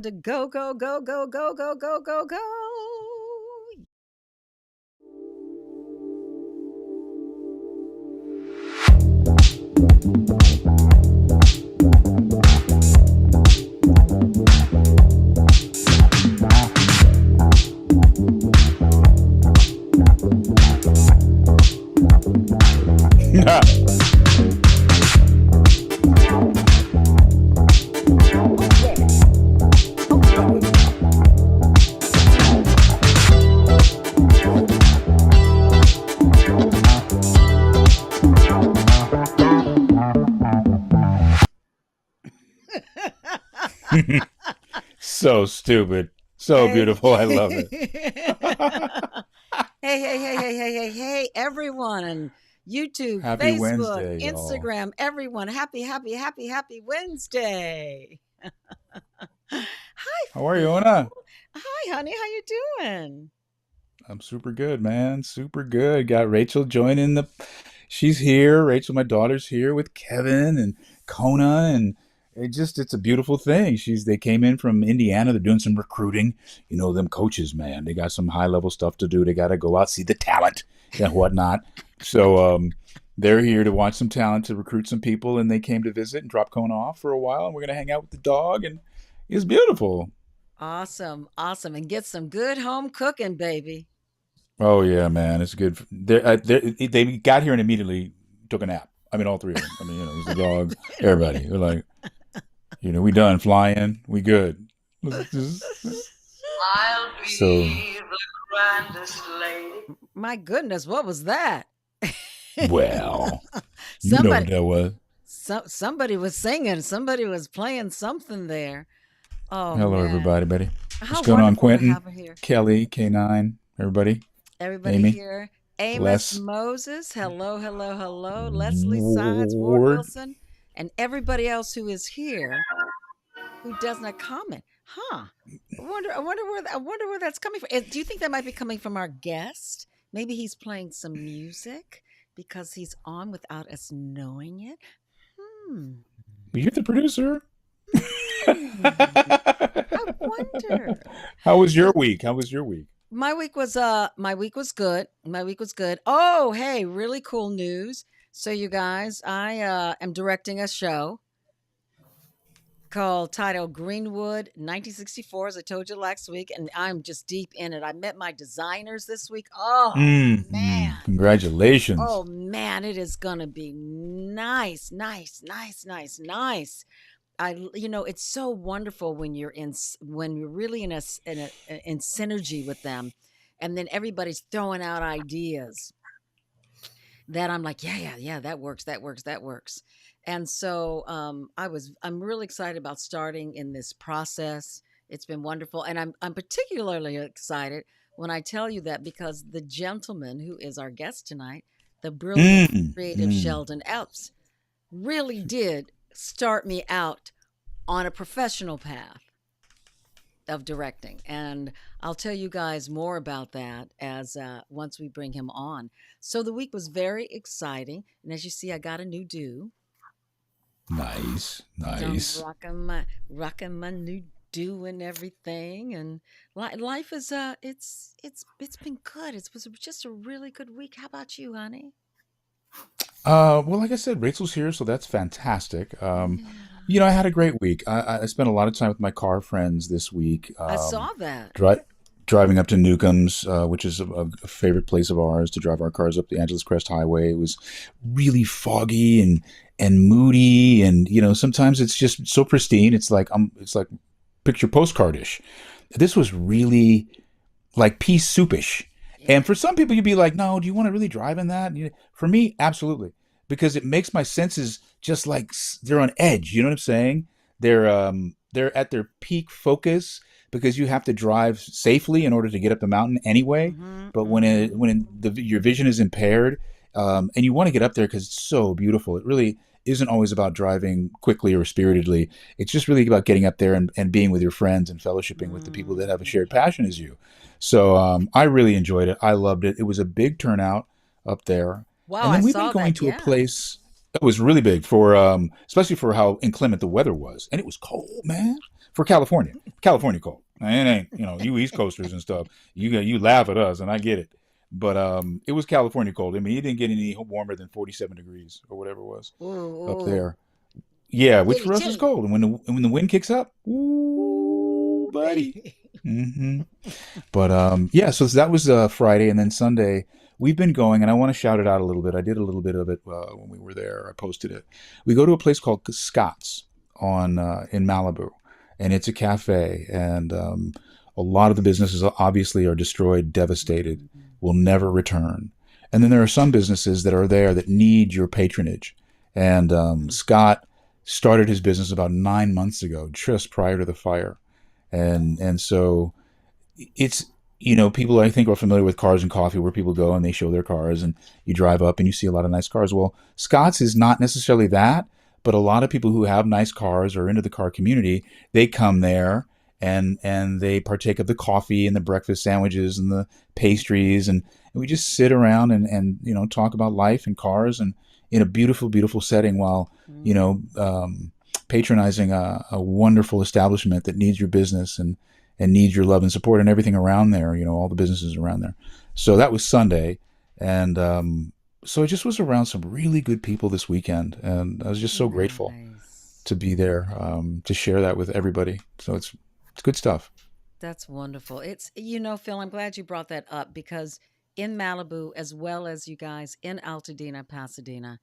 time to go, go, go, go, go, go, go, go, go. So stupid. So Hey. beautiful. I love it. Hey, hey, hey, hey, hey, hey, hey, everyone on YouTube, Happy Facebook, Wednesday, y'all. Instagram, everyone. Happy, happy, happy, happy Wednesday. Hi, How are you, Phil. Ona? Hi, honey. How you doing? I'm super good, man. Super good. Got Rachel joining the. She's here. Rachel, my daughter's here with Kevin and Kona, and it's a beautiful thing. They came in from Indiana. They're doing some recruiting. You know them coaches, man. They got some high level stuff to do. They got to go out see the talent and whatnot. So they're here to watch some talent to recruit some people, and they came to visit and drop Kona off for a while. And we're gonna hang out with the dog, and it's beautiful. Awesome, awesome. And get some good home cooking, baby. Oh yeah, man, it's good. They got here and immediately took a nap. I mean, all three of them. I mean, it was the dog, everybody. They're like, we done flying, we good. I'll So, be the grandest lady. My goodness, what was that? well, you know what somebody, that was. somebody was singing. Somebody was playing something there. Oh Hello, man, everybody, buddy. how What's going on, wonderful to Quentin, have her here. Kelly, K9, everybody, Everybody Amy, here. Amos Les, Moses. Hello, hello, hello. Leslie Sides, Ward Ward. Wilson, and everybody else who is here who does not comment. Huh. I wonder where that's coming from. Do you think that might be coming from our guest? Maybe he's playing some music because he's on without us knowing it. Hmm. You're the producer. Hmm. I wonder. How was your So week? How was your week? my week was good. My week was good. Oh, hey, really cool news. So you guys, I am directing a show called titled Greenwood 1964, as I told you last week, and I'm just deep in it. I met my designers this week. Man. Congratulations. Oh man, it is gonna be nice, nice, nice, nice, nice. It's so wonderful when when you're really in synergy with them, and then everybody's throwing out ideas that I'm like, yeah, yeah, yeah, that works, that works, that works. And so I'm really excited about starting in this process. It's been wonderful, and I'm particularly excited when I tell you that because the gentleman who is our guest tonight, the brilliant Mm, creative mm. Sheldon Epps, really did start me out on a professional path of directing. And I'll tell you guys more about that as once we bring him on. So the week was very exciting. And as you see, I got a new do. Nice, So I'm nice. rocking my new do and everything. And life is it's been good. It was just a really good week. How about you, honey? Well, like I said, Rachel's here, so that's fantastic. Yeah. I had a great week. I spent a lot of time with my car friends this week. I saw that. Driving up to Newcomb's, which is a favorite place of ours, to drive our cars up the Angeles Crest Highway. It was really foggy and moody, and sometimes it's just so pristine. It's like picture postcardish. This was really like pea soupish. Yeah. And for some people, you'd be like, no, do you want to really drive in that? For me, absolutely. Because it makes my senses just like they're on edge. You know what I'm saying? They're at their peak focus because you have to drive safely in order to get up the mountain anyway. Mm-hmm. But Mm-hmm. your vision is impaired, and you want to get up there because it's so beautiful. It really isn't always about driving quickly or spiritedly. It's just really about getting up there and being with your friends and fellowshipping with the people that have a shared Mm-hmm. passion as you. So I really enjoyed it. I loved it. It was a big turnout up there. Wow, And I then we've been saw going that. to a Yeah. place that was really big for, especially for how inclement the weather was. And it was cold, man. for California. California cold. It ain't, you East Coasters and stuff. You laugh at us, and I get it. But it was California cold. I mean, it didn't get any warmer than 47 degrees or whatever it was Ooh, up ooh. there. Yeah, which Chilly, for us is chilly. cold. And when the wind kicks up, ooh, Ooh, buddy. baby. hmm But yeah, so that was Friday, and then Sunday we've been going, and I want to shout it out a little bit. I did a little bit of it when we were there. I posted it. We go to a place called Scott's on in Malibu, and it's a cafe, and a lot of the businesses obviously are destroyed, devastated, Mm. will never return. And then there are some businesses that are there that need your patronage. And Mm. Scott started his business about 9 months ago, just prior to the fire, and so it's people I think are familiar with Cars and Coffee, where people go and they show their cars, and you drive up and you see a lot of nice cars. Well, Scott's is not necessarily that, but a lot of people who have nice cars or into the car community, they come there and they partake of the coffee and the breakfast sandwiches and the pastries, and we just sit around and talk about life and cars, and in a beautiful beautiful setting, while you Mm. know patronizing a wonderful establishment that needs your business and needs your love and support and everything around there, all the businesses around there. So that was Sunday. And so I just was around some really good people this weekend. And I was just so grateful Nice. to be there, to share that with everybody. So it's good stuff. That's wonderful. Phil, I'm glad you brought that up because in Malibu, as well as you guys in Altadena, Pasadena,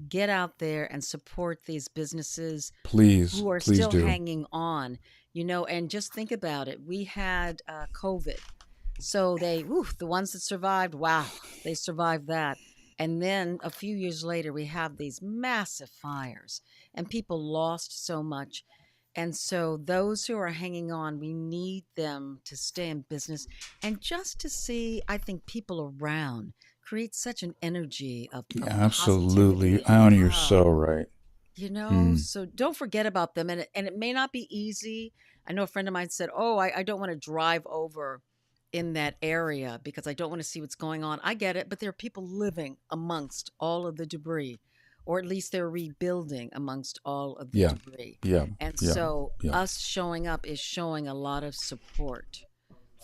get out there and support these businesses Please, who are please still do. hanging on, and just think about it. We had COVID. So the ones that survived, wow, they survived that. And then a few years later, we have these massive fires and people lost so much. And so those who are hanging on, we need them to stay in business and just to see, I think, people around create such an energy Yeah, of absolutely. positivity I and honor you're love. so right. Hmm. So don't forget about them. And it may not be easy. I know a friend of mine said, "Oh, I don't want to drive over in that area because I don't want to see what's going on." I get it, but there are people living amongst all of the debris, or at least they're rebuilding amongst all of the Yeah, debris. yeah, And yeah, so yeah. us showing up is showing a lot of support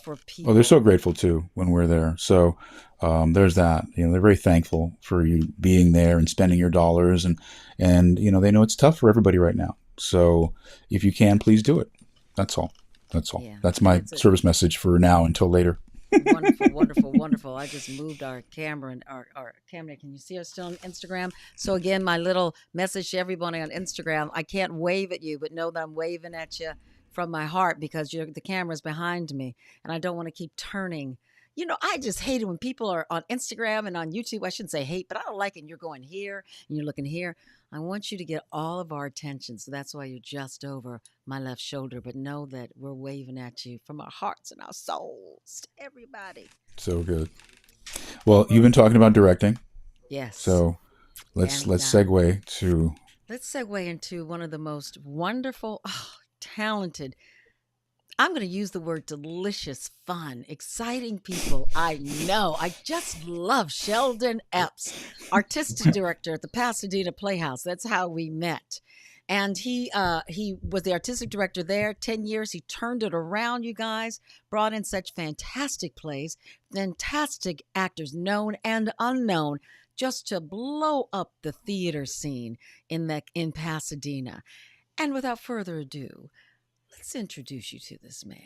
for Oh, they're so people. grateful too when we're there. So there's that. They're very thankful for you being there and spending your dollars, and they know it's tough for everybody right now. So if you can, please do it. That's all. That's all. Yeah. That's And my it's a service message for now until later. wonderful, wonderful, wonderful. I just moved our camera and our camera. Can you see us still on Instagram? So again, my little message to everybody on Instagram. I can't wave at you, but know that I'm waving at you from my heart because the camera's behind me and I don't want to keep turning. I just hate it when people are on Instagram and on YouTube. I shouldn't say hate, but I don't like it. And you're going here and you're looking here. I want you to get all of our attention. So that's why you're just over my left shoulder. But know that we're waving at you from our hearts and our souls to everybody. So good. Well, Well, you've been talking about directing, yes. so let's And let's segue to. let's segue into one of the most wonderful, talented, I'm going to use the word delicious, fun, exciting people I know. I just love Sheldon Epps, artistic director at the Pasadena Playhouse. That's how we met. And he was the artistic director there 10 years. He turned it around, you guys, brought in such fantastic plays, fantastic actors, known and unknown, just to blow up the theater scene in Pasadena. And without further ado, let's introduce you to this man.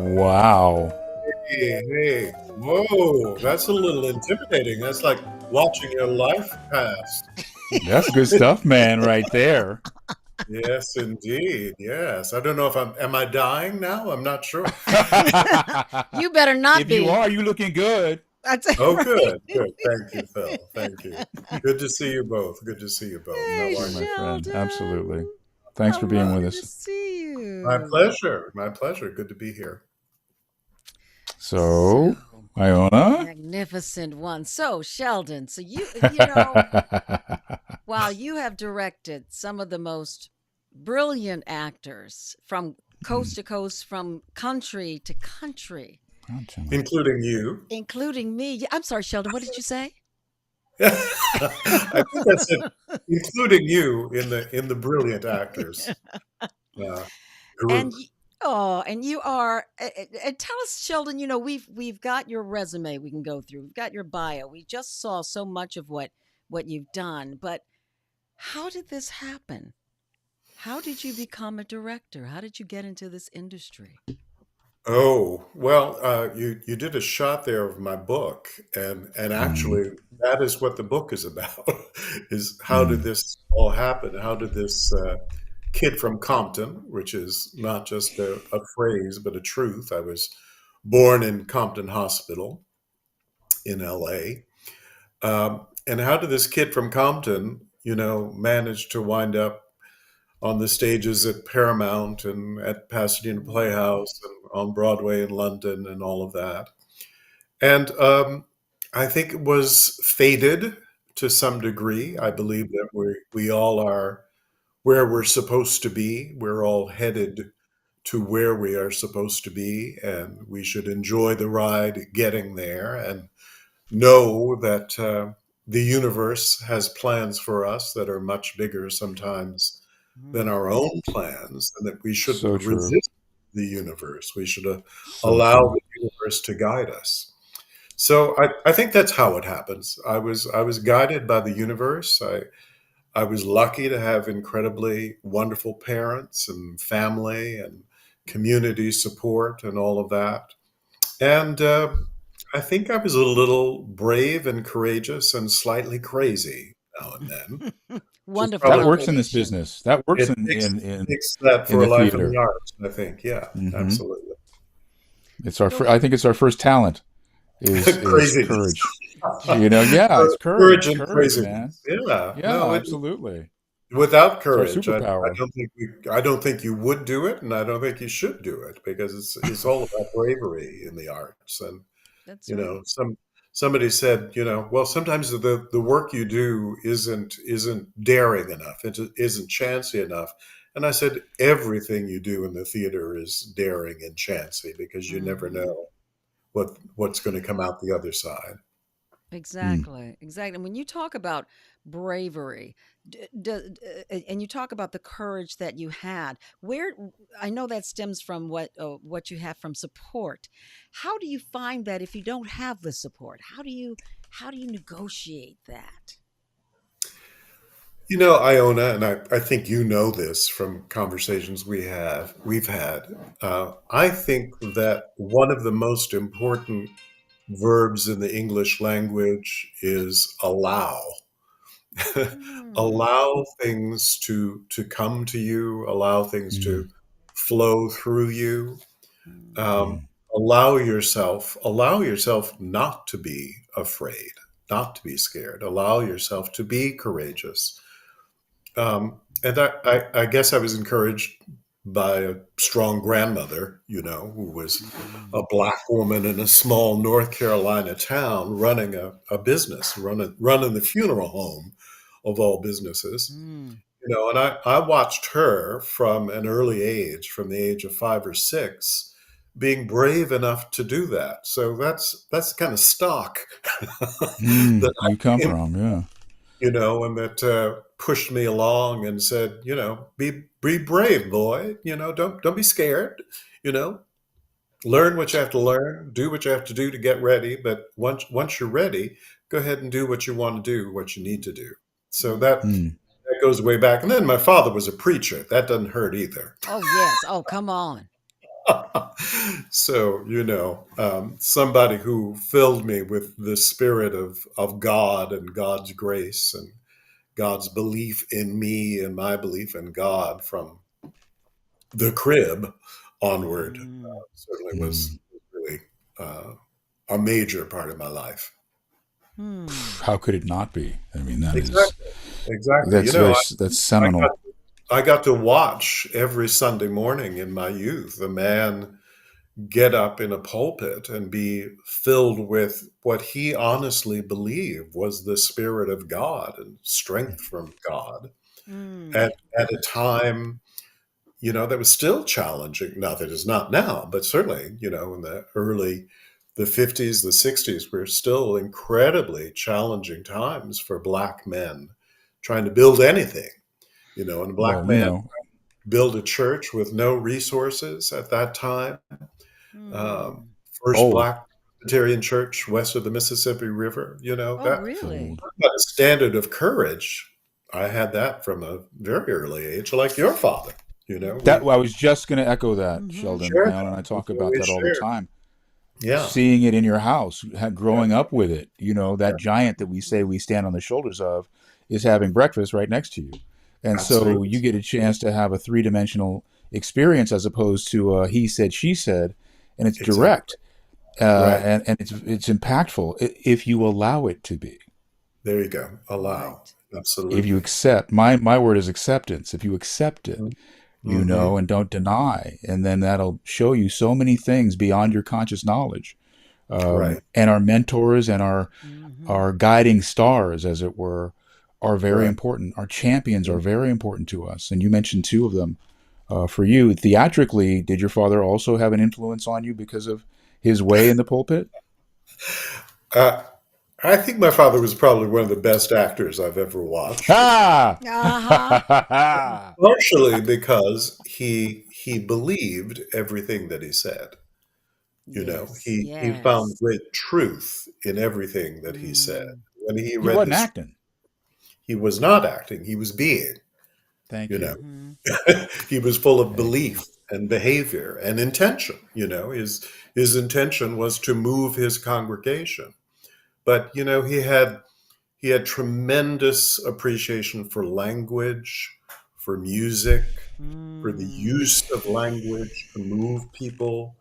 Wow. Hey, hey, whoa, that's a little intimidating. That's like watching your life pass. That's good stuff, man, right there. Yes, indeed. Yes. I don't know if am I dying now? I'm not sure. You better not If you be. are, you looking good. That's Oh, right. good, good. Thank you, Phil. Thank you. Good to see you both. Good to see you both. You Hey, How too, are you? my friend. Absolutely. Sheldon. Thanks How for being with lovely to us. see My you. pleasure. My pleasure. Good to be here. So, So Iona? magnificent one. So, Sheldon, so you know, while you have directed some of the most brilliant actors from coast to coast, from country to country, Including you. including me. I'm sorry, Sheldon, what did you say? I think I said including you in the brilliant actors uh, And group. and you are and tell us, Sheldon, we've got your resume we can go through. We've got your bio. We just saw so much of what you've done, but how did this happen? How did you become a director? How did you get into this industry? Oh, well, you did a shot there of my book, and Mm, actually that is what the book is about, is how did mm, this all happen? How did this kid from Compton, which is not just a phrase but a truth. I was born in Compton Hospital in LA. And how did this kid from Compton, manage to wind up on the stages at Paramount and at Pasadena Mm, Playhouse and on Broadway in London and all of that? And I think it was fated to some degree. I mm, believe that we all are where we're supposed to be. We're all headed to where we are supposed to be, and we should enjoy the ride getting there and know that the universe has plans for us that are much bigger sometimes than mm, our own plans, and that we shouldn't so true. resist the universe. We should So allow true. the universe to guide us. So I think that's how it happens. I was guided by the universe. I was lucky to have incredibly wonderful parents and family and community support and all of that. And I think I was a little brave and courageous and slightly crazy now and then, mm. which is Wonderful That probably works in this combination. business. That works it in takes in in, takes that in for a the life in the theater. arts. I think, yeah, Hmm. absolutely. It's our. Well, I think it's our first talent. Is Craziness, courage. Yeah, it's courage courage. and Courage, man. craziness. Yeah, Yeah, no, absolutely. without It's our courage, superpower. I don't think you would do it, and I don't think you should do it because it's all about bravery in the arts. And that's you right. know, somebody said, well, sometimes the work you do isn't daring enough. It isn't chancy enough. And I said, everything you do in the theater is daring and chancy because you never Hmm. know what's going to come out the other side. Mm, Exactly, exactly. And when you talk about bravery, and you talk about the courage that you had, where I know that stems from what you have from support. How do you find that if you don't have the support? How do you negotiate that? Iona, and I think you know this from conversations we've had. I think that one of the most important verbs in the English language is allow. Hmm. Allow things to come to you, allow things mm, to flow through you. Hmm. Um, mm, allow yourself not to be afraid, not to be scared. Allow yourself to be courageous. And I guess I was encouraged by a strong grandmother, who was Hmm. a black woman in a small North Carolina town running a business, running the funeral home of all businesses. Hmm. And I watched her from an early age, from the age of 5 or 6, being brave enough to do that. So that's the kind of stock that mm. I You come came, from, yeah. and that pushed me along and said, be brave, boy. Don't be scared. You know, learn what you have to learn, do what you have to do to get ready. But once you're ready, go ahead and do what you want to do, what you need to do. So Hmm. that goes way back. And then my father was a preacher. That doesn't hurt either. Oh yes. Oh come on. So, somebody who filled me with the spirit of God and God's grace and God's belief in me and my belief in God from the crib onward Mm. certainly was Mm. really a major part of my life. Hmm. How could it not be? I mean, that is Exactly. Exactly. that's very that's I got seminal. I got to watch every Sunday morning in my youth a man get up in a pulpit and be filled with what he honestly believed was the Spirit of God and strength from God Mm. at a time, that was still challenging. Not that it's not now, but certainly, in the 50s, the 60s, were still incredibly challenging times for Black men trying to build anything, and a Black Well, you man know, build a church with no resources at that time. Um, Mm. First oh, Black Presbyterian church west of the Mississippi River, Oh, that really? old. a standard of courage. I had that from a very early age, like your father. That We I was just going to echo that, Mm-hmm. Sheldon. shared Alan and I that. talk about We that all the shared. time. Yeah, Seeing it in your house, yeah, growing up with it, yeah. that giant that we say we stand on the shoulders of is having breakfast right next to you. And so Absolutely. you get a chance to have a three-dimensional experience as opposed to he said, she said, and it's Exactly. direct Right. and it's impactful if you allow it to be. There you go. Allow. Right. If you Absolutely. accept, my word is acceptance. If you accept it, Mm-hmm. and don't deny, and then that'll show you so many things beyond your conscious knowledge. Right. And our mentors and Mm-hmm. our guiding stars, as it were, are very Right. important. Our champions are very important to us. And you mentioned two of them. For you, theatrically, did your father also have an influence on you because of his way in the pulpit? Uh, I think my father was probably one of the best actors I've ever watched. Ah! Uh-huh. Partially because he believed everything that he said. Yes. He found Yes. great truth in everything that he said. Mm. When he He read wasn't this, acting. he was not acting, he was being, Thank you know. you. Mm-hmm. He was full of Thank you. belief and behavior and intention, his intention was to move his congregation. But he had tremendous appreciation for language, for music, for the Mm. use of language to move people,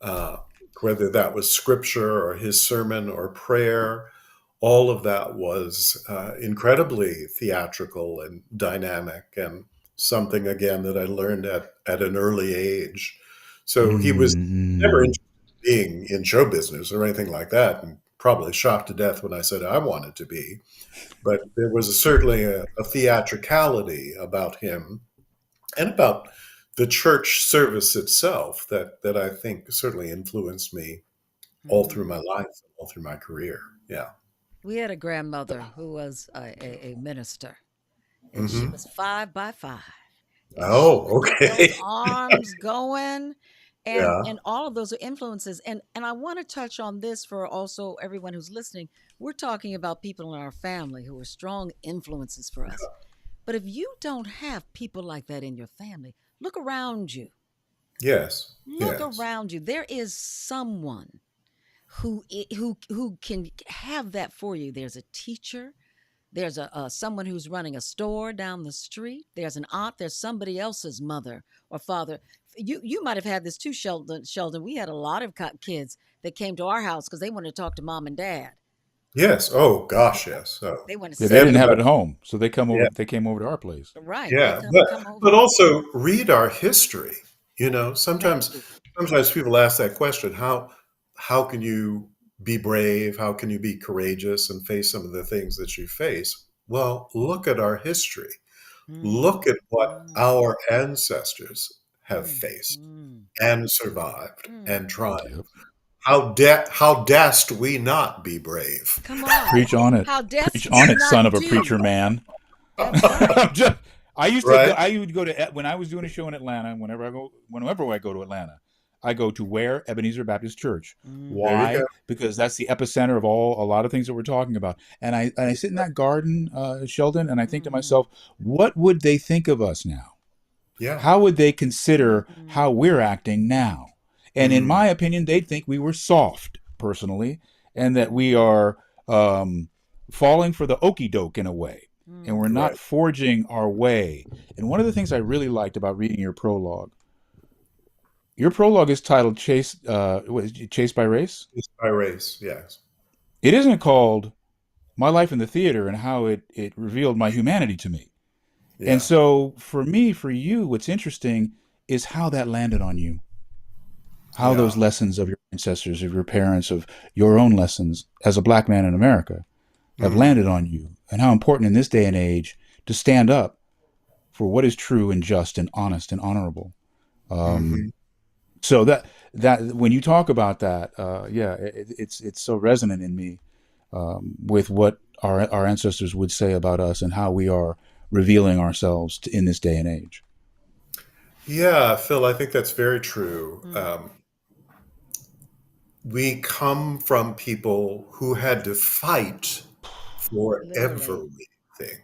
uh, whether that was scripture or his sermon or prayer. All of that was incredibly theatrical and dynamic, and something again that I learned at an early age. So he was never Mm-hmm. interested in being in show business or anything like that, and probably shocked to death when I said I wanted to be. But there was certainly a theatricality about him and about the church service itself that I think certainly influenced me all through Mm-hmm. my life, all through my career. Yeah. We had a grandmother who was a minister, and she Hmm. was 5 by 5, and she Oh, would get those okay. arms going, and Yeah. and all of those are influences. And I want to touch on this for also everyone who's listening. We're talking about people in our family who are strong influences for us. But if you don't have people like that in your family, look around you. Yes. Look Yes. around you. There is someone who can have that for you. There's a teacher, there's a someone who's running a store down the street, there's an aunt, there's somebody else's mother or father. You might have had this too, Sheldon. We had a lot of kids that came to our house because they wanted to talk to mom and dad. Yes. Oh gosh, yes. So They want to Yeah, they sit. didn't have it everybody. at home, so Yeah. they came over to our place. Right, they Yeah. come But come over. but also read our history. Thank Sometimes you. sometimes people ask that question, how can you be brave? How can you be courageous and face some of the things that you face? Well, look at our history. Look Mm, at what mm, our ancestors have mm, faced mm, and survived mm. and tried. Yep. How dast we not be brave? Come on. Preach on it. How Preach dest on we it, son not of a preacher do? man. That's right. I'm just, I used to go. Right? I would go to when I was doing a show in Atlanta. Whenever I go to Atlanta, I go to where Ebenezer Baptist Church. There you Mm-hmm. Why? go. Because that's the epicenter of a lot of things that we're talking about. And I sit in that garden, Sheldon, and I think to Mm. myself, what would they think of us now? Yeah. How would they consider Mm, how we're acting now? And in Mm, my opinion, they'd think we were soft, personally, and that we are um, falling for the okey doke in a way, and we're mm, not right. forging our way. And one of the things I really liked about reading your prologue is titled "Chase." What is it, Chase by Race. It's by race. Yes. It isn't called "My Life in the Theater" and how it revealed my humanity to me. And Yeah. so, for me, for you, what's interesting is how that landed on you, how those Yeah. lessons of your ancestors, of your parents, of your own lessons as a black man in America have Mm, landed on you, and how important in this day and age to stand up for what is true and just and honest and honorable. hmm. Um, so that when you talk about that, yeah, it's so resonant in me with what our ancestors would say about us and how we are revealing ourselves in this day and age. Yeah, Phil, I think that's very true. mm. We come from people who had to fight for Literally, everything,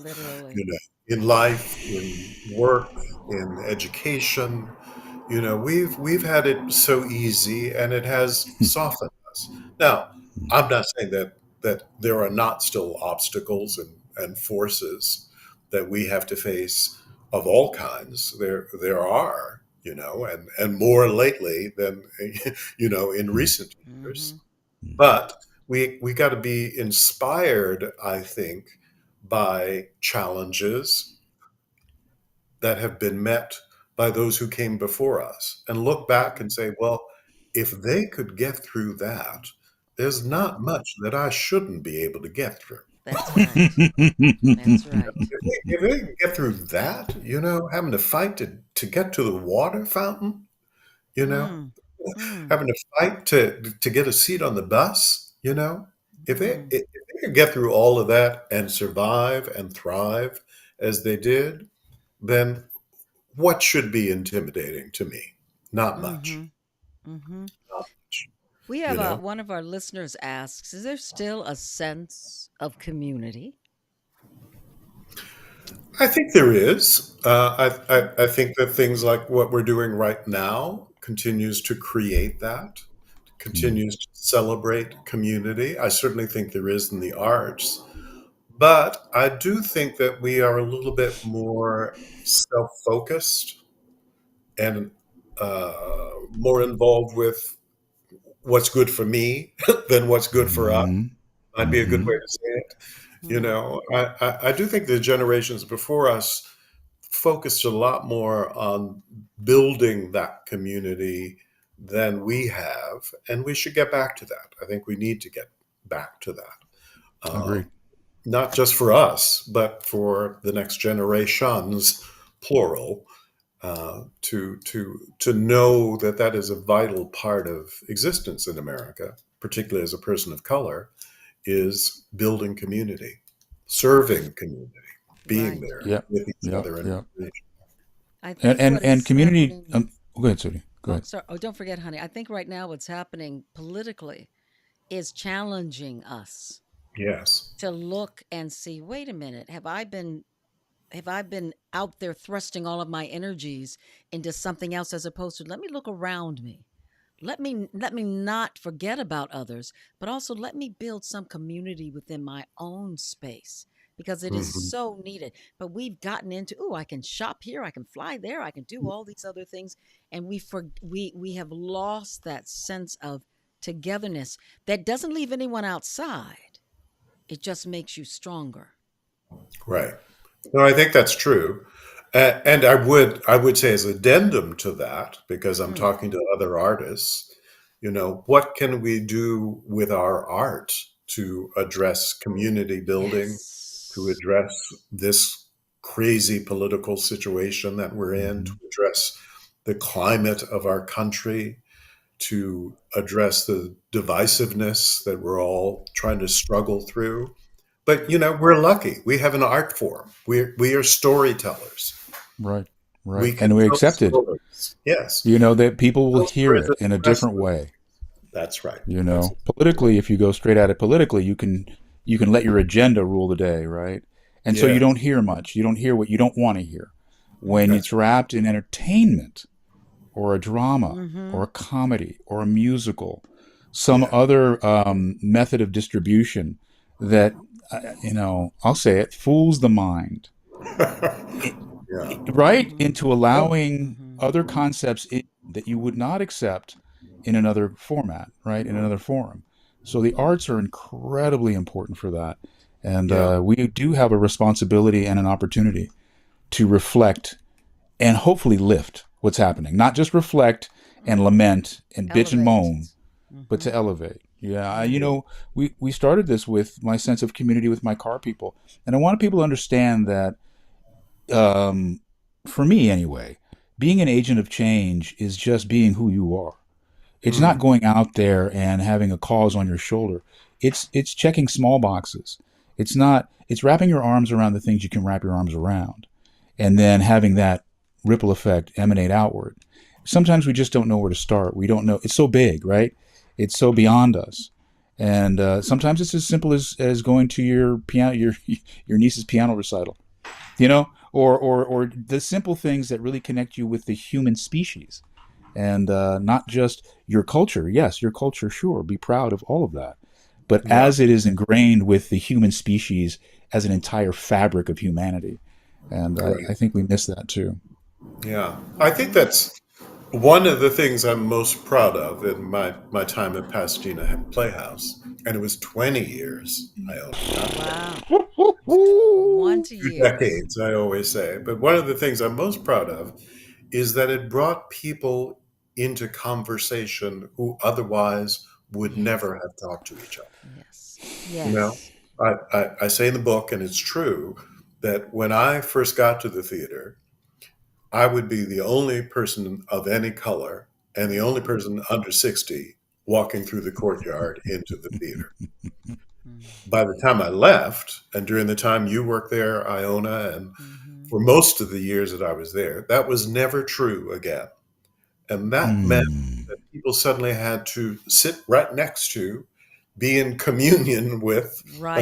literally. you know, in life, in work, in education. We've had it so easy, and it has softened us. Now, I'm not saying that there are not still obstacles and forces that we have to face of all kinds. There are, and more lately than in recent years. Hmm. But we got to be inspired, I think, by challenges that have been met by those who came before us and look back and say, well, if they could get through that, there's not much that I shouldn't be able to get through. That's right. That's right. If they can get through that, having to fight to get to the water fountain, you know, Mm, mm, having to fight to get a seat on the bus, if they mm, if they could get through all of that and survive and thrive as they did, then what should be intimidating to me? Not much. mm-hmm, mm-hmm. Not much. We You have know, one of our listeners asks, is there still a sense of community? I think there is. I think that things like what we're doing right now continues to create that, continues to celebrate community. I certainly think there is in the arts, but I do think that we are a little bit more self-focused and more involved with what's good for me than what's good for us. Mm-hmm. Might be a good Mm-hmm. way to say it. Mm, I do think the generations before us focused a lot more on building that community than we have, and we should get back to that. I think we need to get back to that, Agreed. not just for us, but for the next generations, plural. To know that that is a vital part of existence in America, particularly as a person of color, is building community, serving community, being right. there Yep. with each Yep. other in Yep. relation. I And think and what and is community. happening. Go ahead, Sudi. Go Oh, ahead. sorry. Oh, don't forget, honey. I think right now what's happening politically is challenging us Yes. to look and see, wait a minute, have I been out there thrusting all of my energies into something else as opposed to let me look around me. Let me not forget about others, but also let me build some community within my own space because it is Hmm. so needed. But we've gotten into, oh, I can shop here, I can fly there, I can do all these other things, and we have lost that sense of togetherness that doesn't leave anyone outside. It just makes you stronger. Right. No, I think that's true. And I would say as addendum to that, because I'm Mm. talking to other artists, what can we do with our art to address community building, to Yes. address this crazy political situation that we're in, to Mm-hmm. address the climate of our country, to address the divisiveness that we're all trying to struggle through. But we're lucky. We have an art form. We are storytellers. Right. We Right. can And we tell accept it. stories. Yes, You know that people will tell hear stories it that in a impress different them. way. That's right. You That's know, politically, if you go straight at it politically, you can let your agenda rule the day, right? And so you yes, don't hear much. You don't hear what you don't want to hear. When That's it's wrapped in entertainment or a drama Mm-hmm. or a comedy or a musical, some yeah. other method of distribution that, I'll say it, fools the mind, Yeah. right? Mm-hmm. Into Oh, allowing Mm-hmm. other concepts that you would not accept in another format, right? In another forum. So the arts are incredibly important for that. And yeah. we do have a responsibility and an opportunity to reflect and hopefully lift what's happening. Not just reflect and lament and bitch and Elevate. moan, but Mm-hmm. to elevate. Yeah, Yeah. we started this with my sense of community with my car people, and I want people to understand that, um, for me anyway, being an agent of change is just being who you are. It's not Mm, going out there and having a cause on your shoulder. It's checking small boxes. It's not. It's wrapping your arms around the things you can wrap your arms around, and then having that ripple effect emanate outward. Sometimes we just don't know where to start. We don't know. It's so big, right? It's so beyond us. And sometimes it's as simple as going to your piano, your niece's piano recital, or the simple things that really connect you with the human species, and not just your culture. Yes, your culture, sure, be proud of all of that, but yeah. as it is ingrained with the human species as an entire fabric of humanity, and I Right. think we miss that too. Yeah. I think that's one of the things I'm most proud of in my time at Pasadena Playhouse. And it was 20 years, Iona, not Wow. Woo-hoo. 20 2 years. decades, I always say. But one of the things I'm most proud of is that it brought people into conversation who otherwise would Yes. never have talked to each other. Yes. You know, Yes. I say in the book, and it's true, that when I first got to the theater, I would be the only person of any color and the only Mm-hmm. person under 60 walking through the courtyard into the theater. By the time I left, and during the time you worked there, Iona, and Mm-hmm. for most of the years that I was there, that was never true again. And that meant Mm. that people suddenly had to sit right next to, be in communion with Right.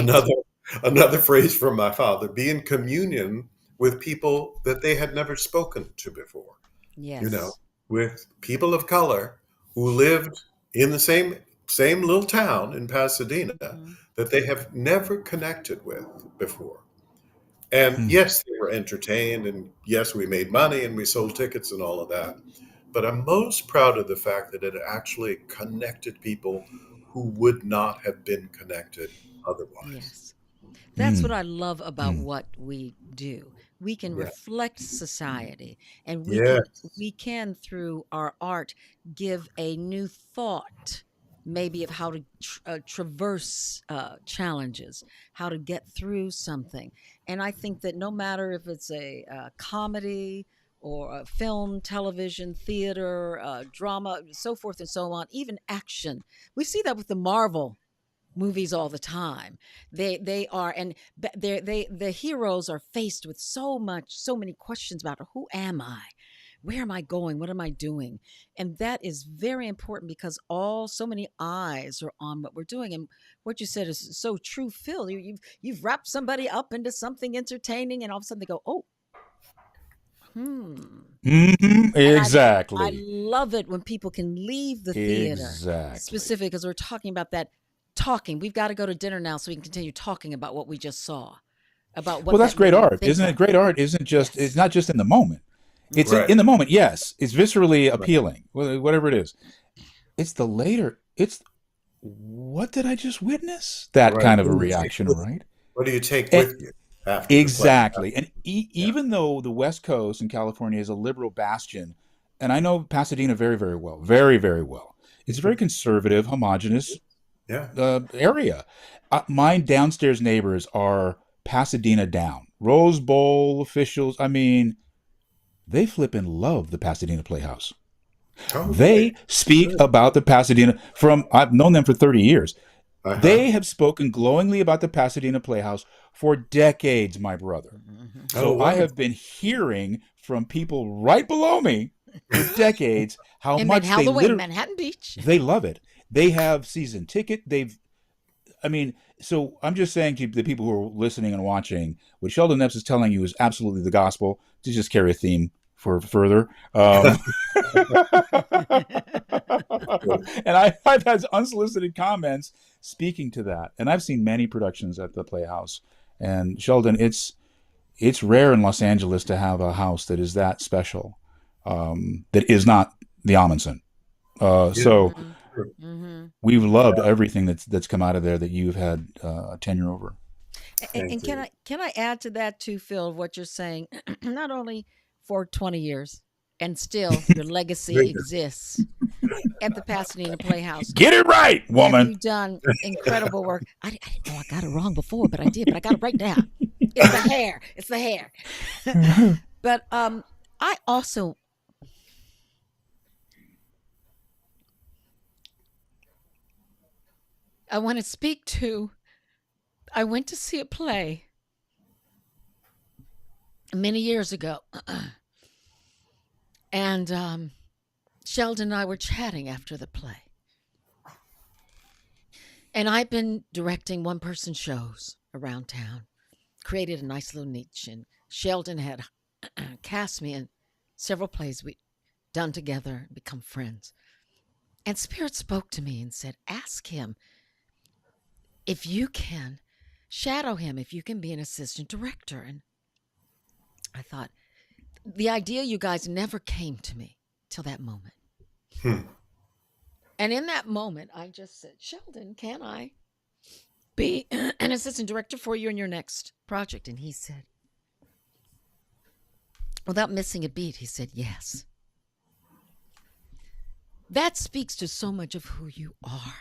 another phrase from my father, be in communion with people that they had never spoken to before, you know, Yes. with people of color who lived in the same little town in Pasadena Mm-hmm. that they have never connected with before. And Mm. yes, they were entertained, and yes, we made money and we sold tickets and all of that. But I'm most proud of the fact that it actually connected people who would not have been connected otherwise. Yes. That's what Mm. I love about Mm. what we do. We can Yeah. reflect society, and Yes. we can through our art give a new thought maybe of how to traverse challenges, how to get through something. And I think that no matter if it's a comedy or a film, television, theater, drama, so forth and so on, even action. We see that with the Marvel movies all the time. They are, and they the heroes are faced with so many questions about who am I, where am I going, what am I doing, and that is very important because all so many eyes are on what we're doing. And what you said is so true, Phil. You've wrapped somebody up into something entertaining, and all of a sudden they go, oh, hmm. Hmm. And I Exactly. love it when people can leave the theater, Exactly. specific as we're talking about that talking. We've got to go to dinner now so we can continue talking about what we just saw, about Well, what that's that great made me art, think isn't it? of. Great art isn't just, it's Yes. not just in the moment. It's Mm-hmm. Right. in the moment, yes. It's viscerally Right. appealing, whatever it is. It's the later, it's what did I just witness? That Right. kind of a reaction, right? What do you take And with you after the play? exactly. And Yeah. even though the West Coast in California is a liberal bastion, and I know Pasadena very, very well, very, very well, it's a very conservative, homogenous Yeah. area. My downstairs neighbors are Pasadena down. Rose Bowl officials, I mean, they flip and love the Pasadena Playhouse. Oh, great. They speak Good. about the Pasadena I've known them for 30 years. Uh-huh. They have spoken glowingly about the Pasadena Playhouse for decades, my brother. Mm-hmm. Oh, So I have wonderful. been hearing from people right below me for decades how In much Halloween, Manhattan Beach. they love it. They have season ticket. I mean, so I'm just saying to the people who are listening and watching, what Sheldon Epps is telling you is absolutely the gospel. to just carry a theme for further. And I've had unsolicited comments speaking to that, and I've seen many productions at the Playhouse. And Sheldon, it's rare in Los Angeles to have a house that is that special, that is not the Amundsen. Yeah. So Sure. Mm-hmm. we've loved everything that's come out of there that you've had tenure over. And Thank can you. I add to that too, Phil? What you're saying, not only for 20 years, and still your legacy Thank you. exists at the Pasadena Playhouse. Get it right, Have woman. you done incredible work? I didn't know I got it wrong before, but I did. But I got it right now. It's the hair. It's the hair. But I also I want to speak to. I went to see a play many years ago, and Sheldon and I were chatting after the play. And I've been directing one person shows around town, created a nice little niche. And Sheldon had cast me in several plays we'd done together, become friends. And Spirit spoke to me and said, ask him if you can shadow him, if you can be an assistant director. And I thought, the idea, you guys, never came to me till that moment. Hmm. And in that moment, I just said, Sheldon, can I be an assistant director for you in your next project? And he said, without missing a beat, he said, yes. That speaks to so much of who you are.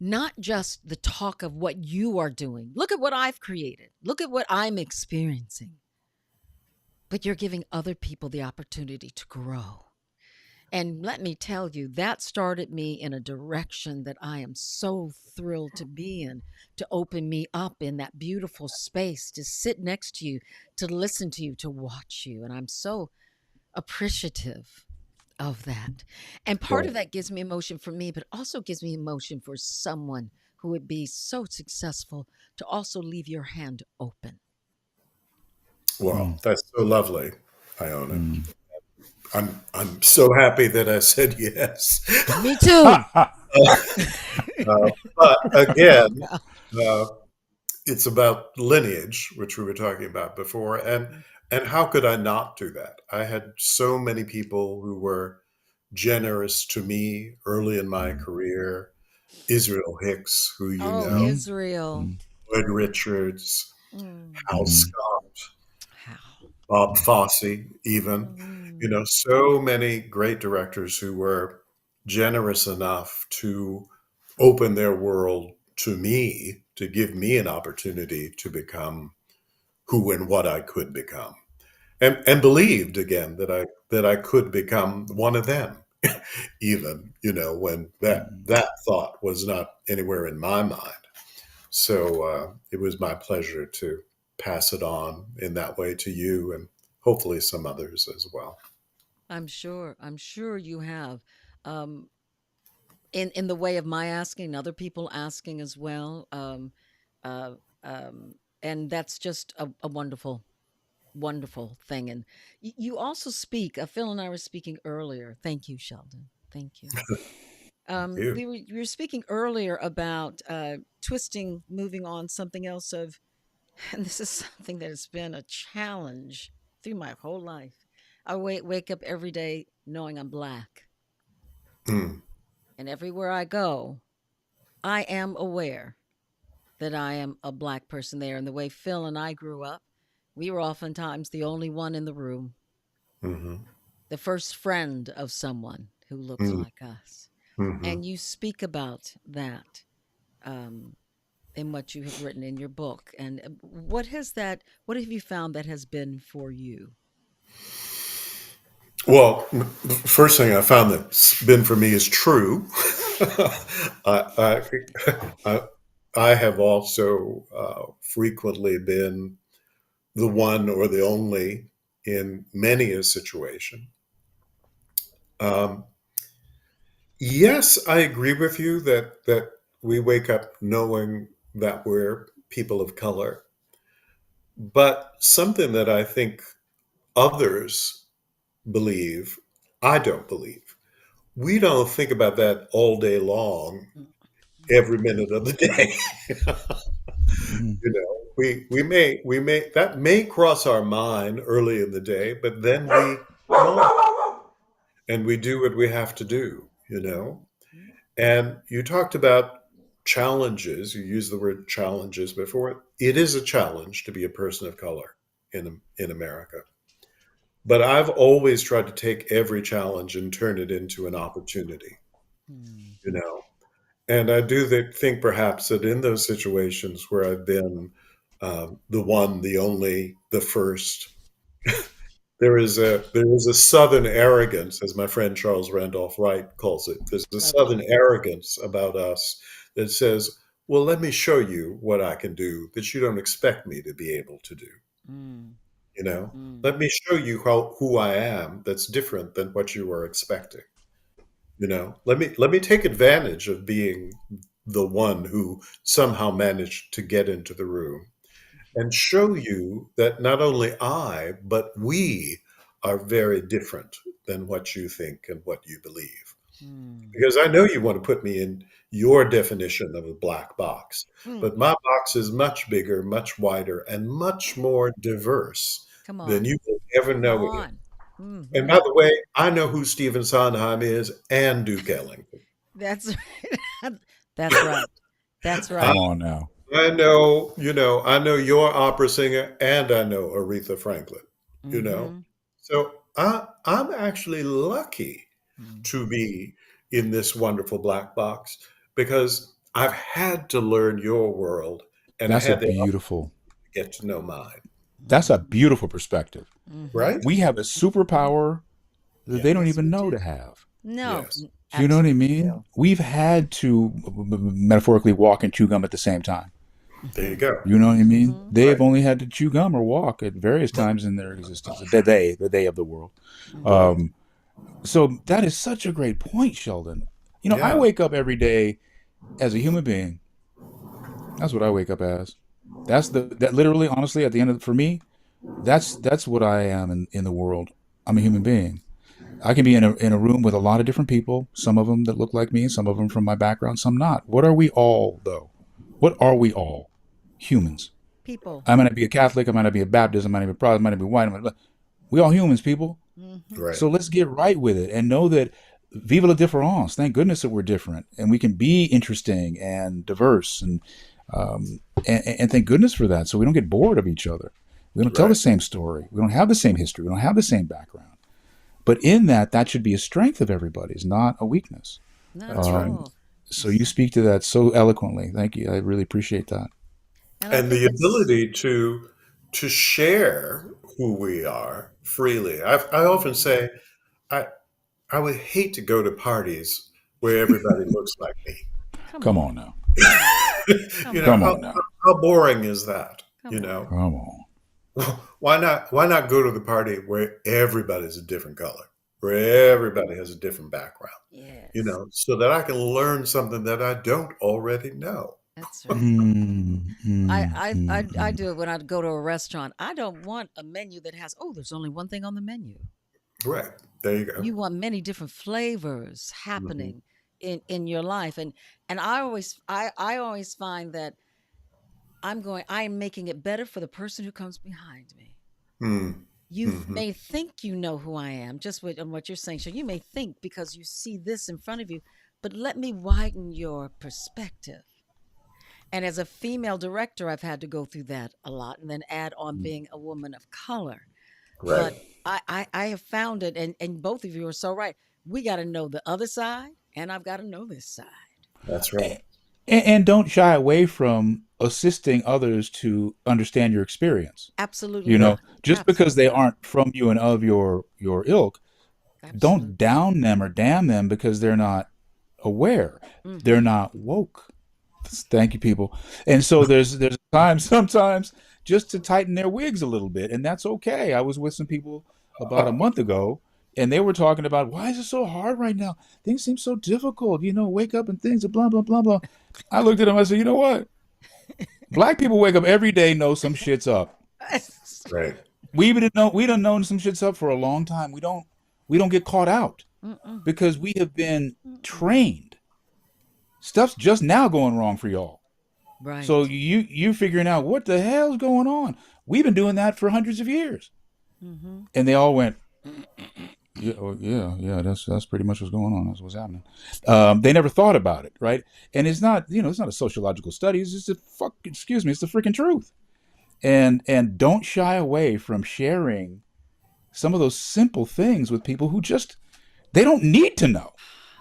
Not just the talk of what you are doing. Look at what I've created. Look at what I'm experiencing. But you're giving other people the opportunity to grow. And let me tell you, that started me in a direction that I am so thrilled to be in, to open me up in that beautiful space, to sit next to you, to listen to you, to watch you. And I'm so appreciative of that. And part Well, of that gives me emotion for me, but also gives me emotion for someone who would be so successful to also leave your hand open. well, Mm, that's so lovely, Iona. mm. I'm so happy that I said yes. Me too. But again, uh, it's about lineage, which we were talking about before, and how could I not do that? I had so many people who were generous to me early in my Mm, career. Israel Hicks, who you Oh, know, mhm, Israel. mm, Lloyd Richards, Mm, Hal mhm, Scott, how? Bob Fosse, even, Mm, so many great directors who were generous enough to open their world to me, to give me an opportunity to become who and what I could become. And believed again that I could become one of them, even, when mm. that thought was not anywhere in my mind. So it was my pleasure to pass it on in that way to you and hopefully some others as well. I'm sure. I'm sure you have. Um, in the way of my asking, other people asking as well. Uh, and that's just a wonderful, wonderful thing. And you also speak. Phil and I were speaking earlier. Thank you, Sheldon. Thank you. Thank you. We were speaking earlier about twisting, moving on something else of, and this is something that has been a challenge through my whole life. I wake up every day knowing I'm black, Mm, and everywhere I go, I am aware that I am a black person there. And the way Phil and I grew up, we were oftentimes the only one in the room, hmm the first friend of someone who looked mm, like us. hmm And you speak about that um, in what you have written in your book. And what have you found that has been for you? Well, first thing I found that's been for me is true. I, I, I have also frequently been the one or the only in many a situation. Um, yes, I agree with you that we wake up knowing that we're people of color. But something that I think others believe, I don't believe. We don't think about that all day long, every minute of the day. Mhm. We may that may cross our mind early in the day, but then we come on and we do what we have to do. Mhm. And you talked about challenges. You used the word challenges before. It is a challenge to be a person of color in America. But I've always tried to take every challenge and turn it into an opportunity, Mhm. you know. And I do think perhaps that in those situations where I've been the one, the only, the first, there is a Southern arrogance, as my friend Charles Randolph Wright calls it. There's a Love it. Southern arrogance about us that says, "Well, let me show you what I can do that you don't expect me to be able to do." Mm, You know, mm, let me show you who I am. That's different than what you are expecting. Let me take advantage of being the one who somehow managed to get into the room and show you that not only I, but we are very different than what you think and what you believe. mm, Because I know you want to put me in your definition of a black box, mm. but my box is much bigger, much wider, and much more diverse Come than on. you will ever Come know it. on. And by Hmm. the way, I know who Stephen Sondheim is and Duke Ellington. That's right. That's right. That's I, Come right. on now. I know your opera singer and I know Aretha Franklin, you know. Hmm. So I'm actually lucky to Hmm. be in this wonderful black box because I've had to learn your world and I That's a had the opportunity beautiful. to get to know mine, That's a Hmm. beautiful perspective. Hmm. right? We have a superpower that they don't Yes, Yes, we even know do. to have. No, yes, You know what I absolutely mean? do. We've had to metaphorically walk and chew gum at the same time. there you Hmm. go. You know what I mean? Hmm. They've Right, only had to chew gum or walk at various times in their existence. The they of the world. Hmm. right. Um, so that is such a great point, Sheldon. I Yeah, wake up every day as a human being. That's what I wake up as. That literally, honestly, at the end of for me, that's what I am in the world. I'm a human being. I can be in a room with a lot of different people, some of them that look like me, some of them from my background, some not. What are we all, though? What are we all? Humans. People. I might not be a Catholic, I might not be a Baptist, I might not be a Protestant, I might not be white. We all humans, people. Hmm. right, So let's get right with it and know that vive la différence. Thank goodness that we're different and we can be interesting and diverse and thank goodness for that. So we don't get bored of each other. We don't tell the right. same story. We don't have the same history. We don't have the same background. But in that, that should be a strength of everybody's, not a weakness. Not at That's right. Um, all. so you It's- speak to that so eloquently. Thank you. I really appreciate that. And I And think the it's. ability to share who we are freely. I often say I I would hate to go to parties where everybody looks like me. Come Come on. on now. Come on. you Come know Come on. how on now. how boring is that? Come on. Come on. Why not go to the party where everybody's a different color, where everybody has a different background, Yes. so that I can learn something that I don't already know. That's right. Mm, I, mm, I mm, I I mm. do it when I go to a restaurant. I don't want a menu that has, oh, there's only one thing on the menu. Right. There you go. You want many different flavors Hmm. happening in your life. And I always find that I'm making it better for the person who comes behind me. Mm. You Hmm. may think you know who I am, just on what you're saying. So you may think because you see this in front of you, but let me widen your perspective. And as a female director, I've had to go through that a lot and then add on Mm. being a woman of color. Right. But I have found it, and both of you are so right. We got to know the other side, and I've got to know this side. That's right. And don't shy away from assisting others to understand your experience. Absolutely not. Just because Absolutely they not. aren't from you and of your ilk, don't Absolutely not. down them or damn them because they're not aware. They're Mm-hmm. not woke. Thank you, people. And so there's a time sometimes just to tighten their wigs a little bit, and that's okay. I was with some people about a month ago, and they were talking about why is it so hard right now? Things seem so difficult. Wake up and things are blah blah blah blah. I looked at them. I said, you know what? Black people wake up every day, know some shit's up. Right. We done known some shit's up for a long time. We don't get caught out Mm-mm, because we have been mm-mm. trained. Stuff's just now going wrong for y'all. So Right. you figuring out what the hell's going on. We've been doing that for hundreds of years. Mm-hmm. And they all went, yeah, oh, yeah. That's pretty much what's going on. That's what's happening. They never thought about it, right? And it's not, it's not a sociological study. It's just a excuse me, it's the freaking truth. And don't shy away from sharing some of those simple things with people who just they don't need to know,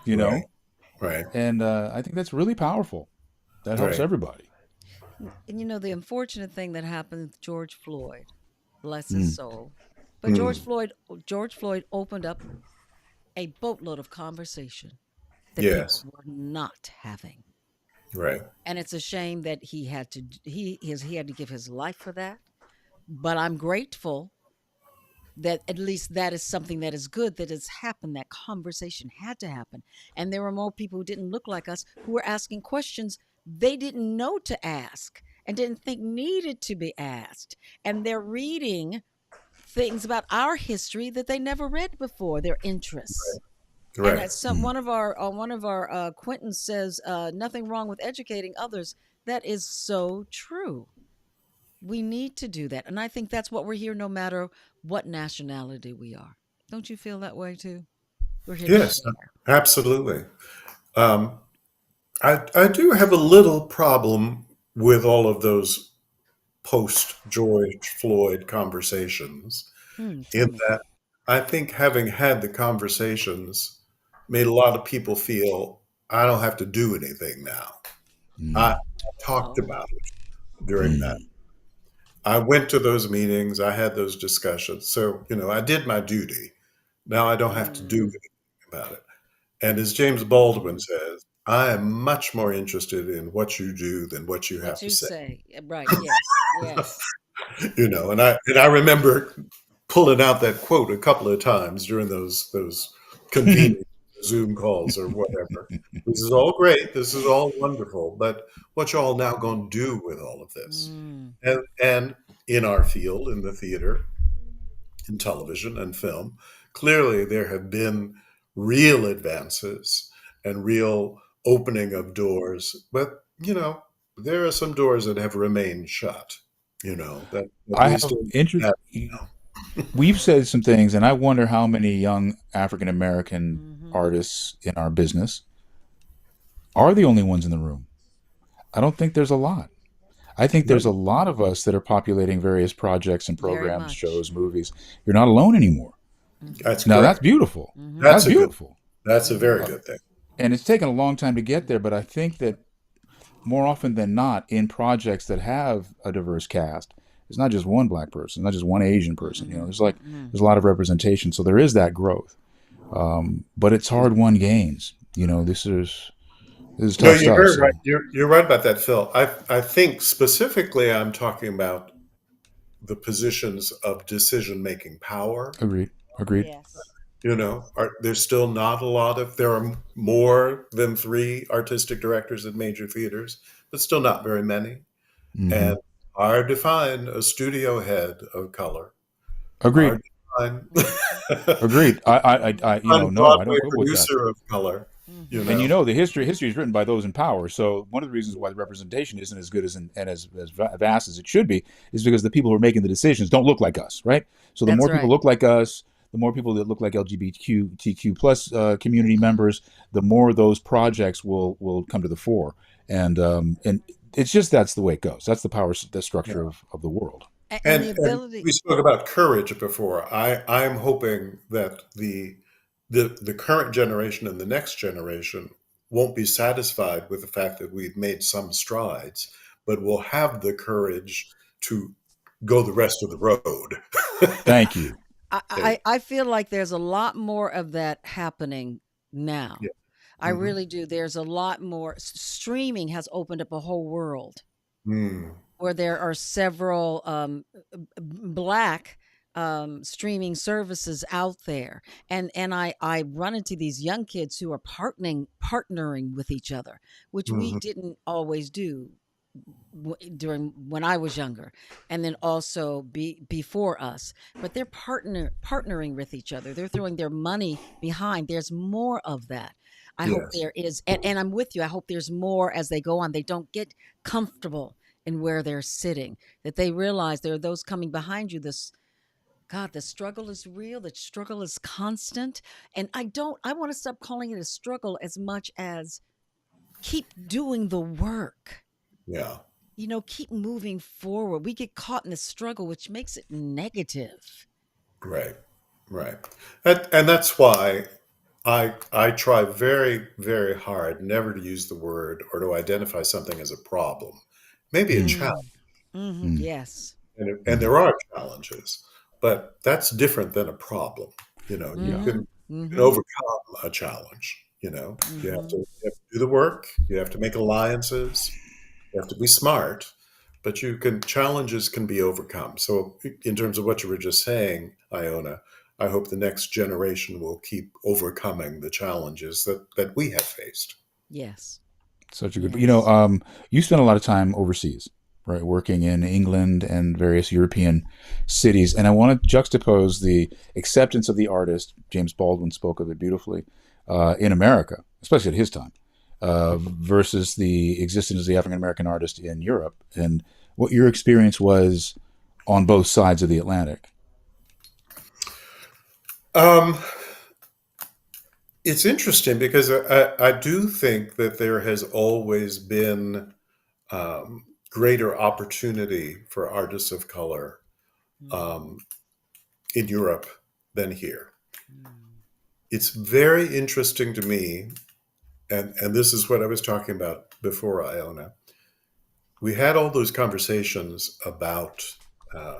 you Right. know. Right. And I think that's really powerful. That helps Right. everybody. And the unfortunate thing that happened with George Floyd, bless his Mm, soul, but Mm. George Floyd opened up a boatload of conversation that people Yes. were not having. Right. And it's a shame that he had to give his life for that. But I'm grateful that at least that is something that is good that has happened. That conversation had to happen. And there were more people who didn't look like us who were asking questions they didn't know to ask and didn't think needed to be asked. And they're reading things about our history that they never read before, their interests. And Right. as some mm. one of our acquaintance says, nothing wrong with educating others. That is so true. We need to do that. And I think that's what we're here no matter what nationality we are. Don't you feel that way too? We're here to Yes. share. Absolutely. Um, I do have a little problem with all of those post George Floyd conversations, Tell in me. that I think having had the conversations made a lot of people feel I don't have to do anything now. I Mm, talked Oh. about it during that. mm, I went to those meetings, I had those discussions. So, I did my duty. Now I don't have to do Mm, anything about it. And as James Baldwin mm. says, I am much more interested in what you do than what you have What to you say. say. Right. Yes. Yes. And I remember pulling out that quote a couple of times during those mm. convening Zoom calls or whatever. This is all great. This is all wonderful. But what y'all now going to do with all of this? Mm. And in our field, in the theater, in television and film, clearly there have been real advances and real opening of doors. But, there are some doors that have remained shut, that I we have still interest. have. We've said some things, and I wonder how many young African American Mm-hmm. artists in our business are the only ones in the room. I don't think there's a lot. I think No, there's a lot of us that are populating various projects and Very programs, much. shows, movies. You're not alone anymore. Mm-hmm. that's Now that's correct. beautiful. Mm-hmm. That's That's a good. beautiful. That's a Mm-hmm. very Uh, good thing. and it's taken a long time to get there, but I think that more often than not, in projects that have a diverse cast, it's not just one black person, not just one Asian person. Mm-mm. Mm-mm. There's a lot of representation, so there is that growth. But it's hard won gains. This is No, tough you're stuff. very So right. You're right about that, Phil. I think specifically I'm talking about the positions of decision making power. agreed, agreed. Yes. There's still not a lot of, there are more than three artistic directors at major theaters, but still not very many. Hmm. And are define a studio head of color, are Agreed, define Mm-hmm. agreed. Mm-hmm. No, I Broadway don't quibble with that. producer of color, you Mm-hmm. And know. the history is written by those in power. So one of the reasons why the representation isn't as good and as vast as it should be is because the people who are making the decisions don't look like us, right? So the That's more people right. look like us, the more people that look like LGBTQ plus community members, the more those projects will come to the fore. And it's just that's the way it goes. That's the power the structure of the world. And the And ability. we spoke about courage before. I'm hoping that the current generation and the next generation won't be satisfied with the fact that we've made some strides, but will have the courage to go the rest of the road. Thank you. I, Yeah. I feel like there's a lot more of that happening now. Yeah. I Hmm. really do. There's a lot more. Streaming has opened up a whole world Mm. where there are several black streaming services out there, and I run into these young kids who are partnering with each other, which we Hmm. didn't always do during when I was younger, and then also before us. But they're partnering with each other. They're throwing their money behind. There's more of that. I hope Yes. there is, and I'm with you. I hope there's more as they go on. They don't get comfortable in where they're sitting. That they realize there are those coming behind you. This God, the struggle is real. The struggle is constant, and I want to stop calling it a struggle as much as keep doing the work. Yeah. Keep moving forward. We get caught in the struggle, which makes it negative. Right. Right. And that's why I try very, very hard never to use the word or to identify something as a problem. Maybe a Mm, challenge. Mm. Hmm. mm, Yes. And mm. there are challenges, but that's different than a problem. You Yeah. Hmm. can Hmm. overcome a challenge. Hmm. You have to do the work. You have to make alliances. You have to be smart, but challenges can be overcome. So, in terms of what you were just saying, Iona, I hope the next generation will keep overcoming the challenges that we have faced. Yes. Such a good, Yes. you spent a lot of time overseas, right? Working in England and various European cities. And I want to juxtapose the acceptance of the artist, James Baldwin spoke of it beautifully, in America, especially at his time, versus the existence of the African American artist in Europe, and what your experience was on both sides of the Atlantic. Um, it's interesting because I do think that there has always been greater opportunity for artists of color Mm. um, in Europe than here. Mm. It's very interesting to me, and this is what I was talking about before, Iona. We had all those conversations about uh,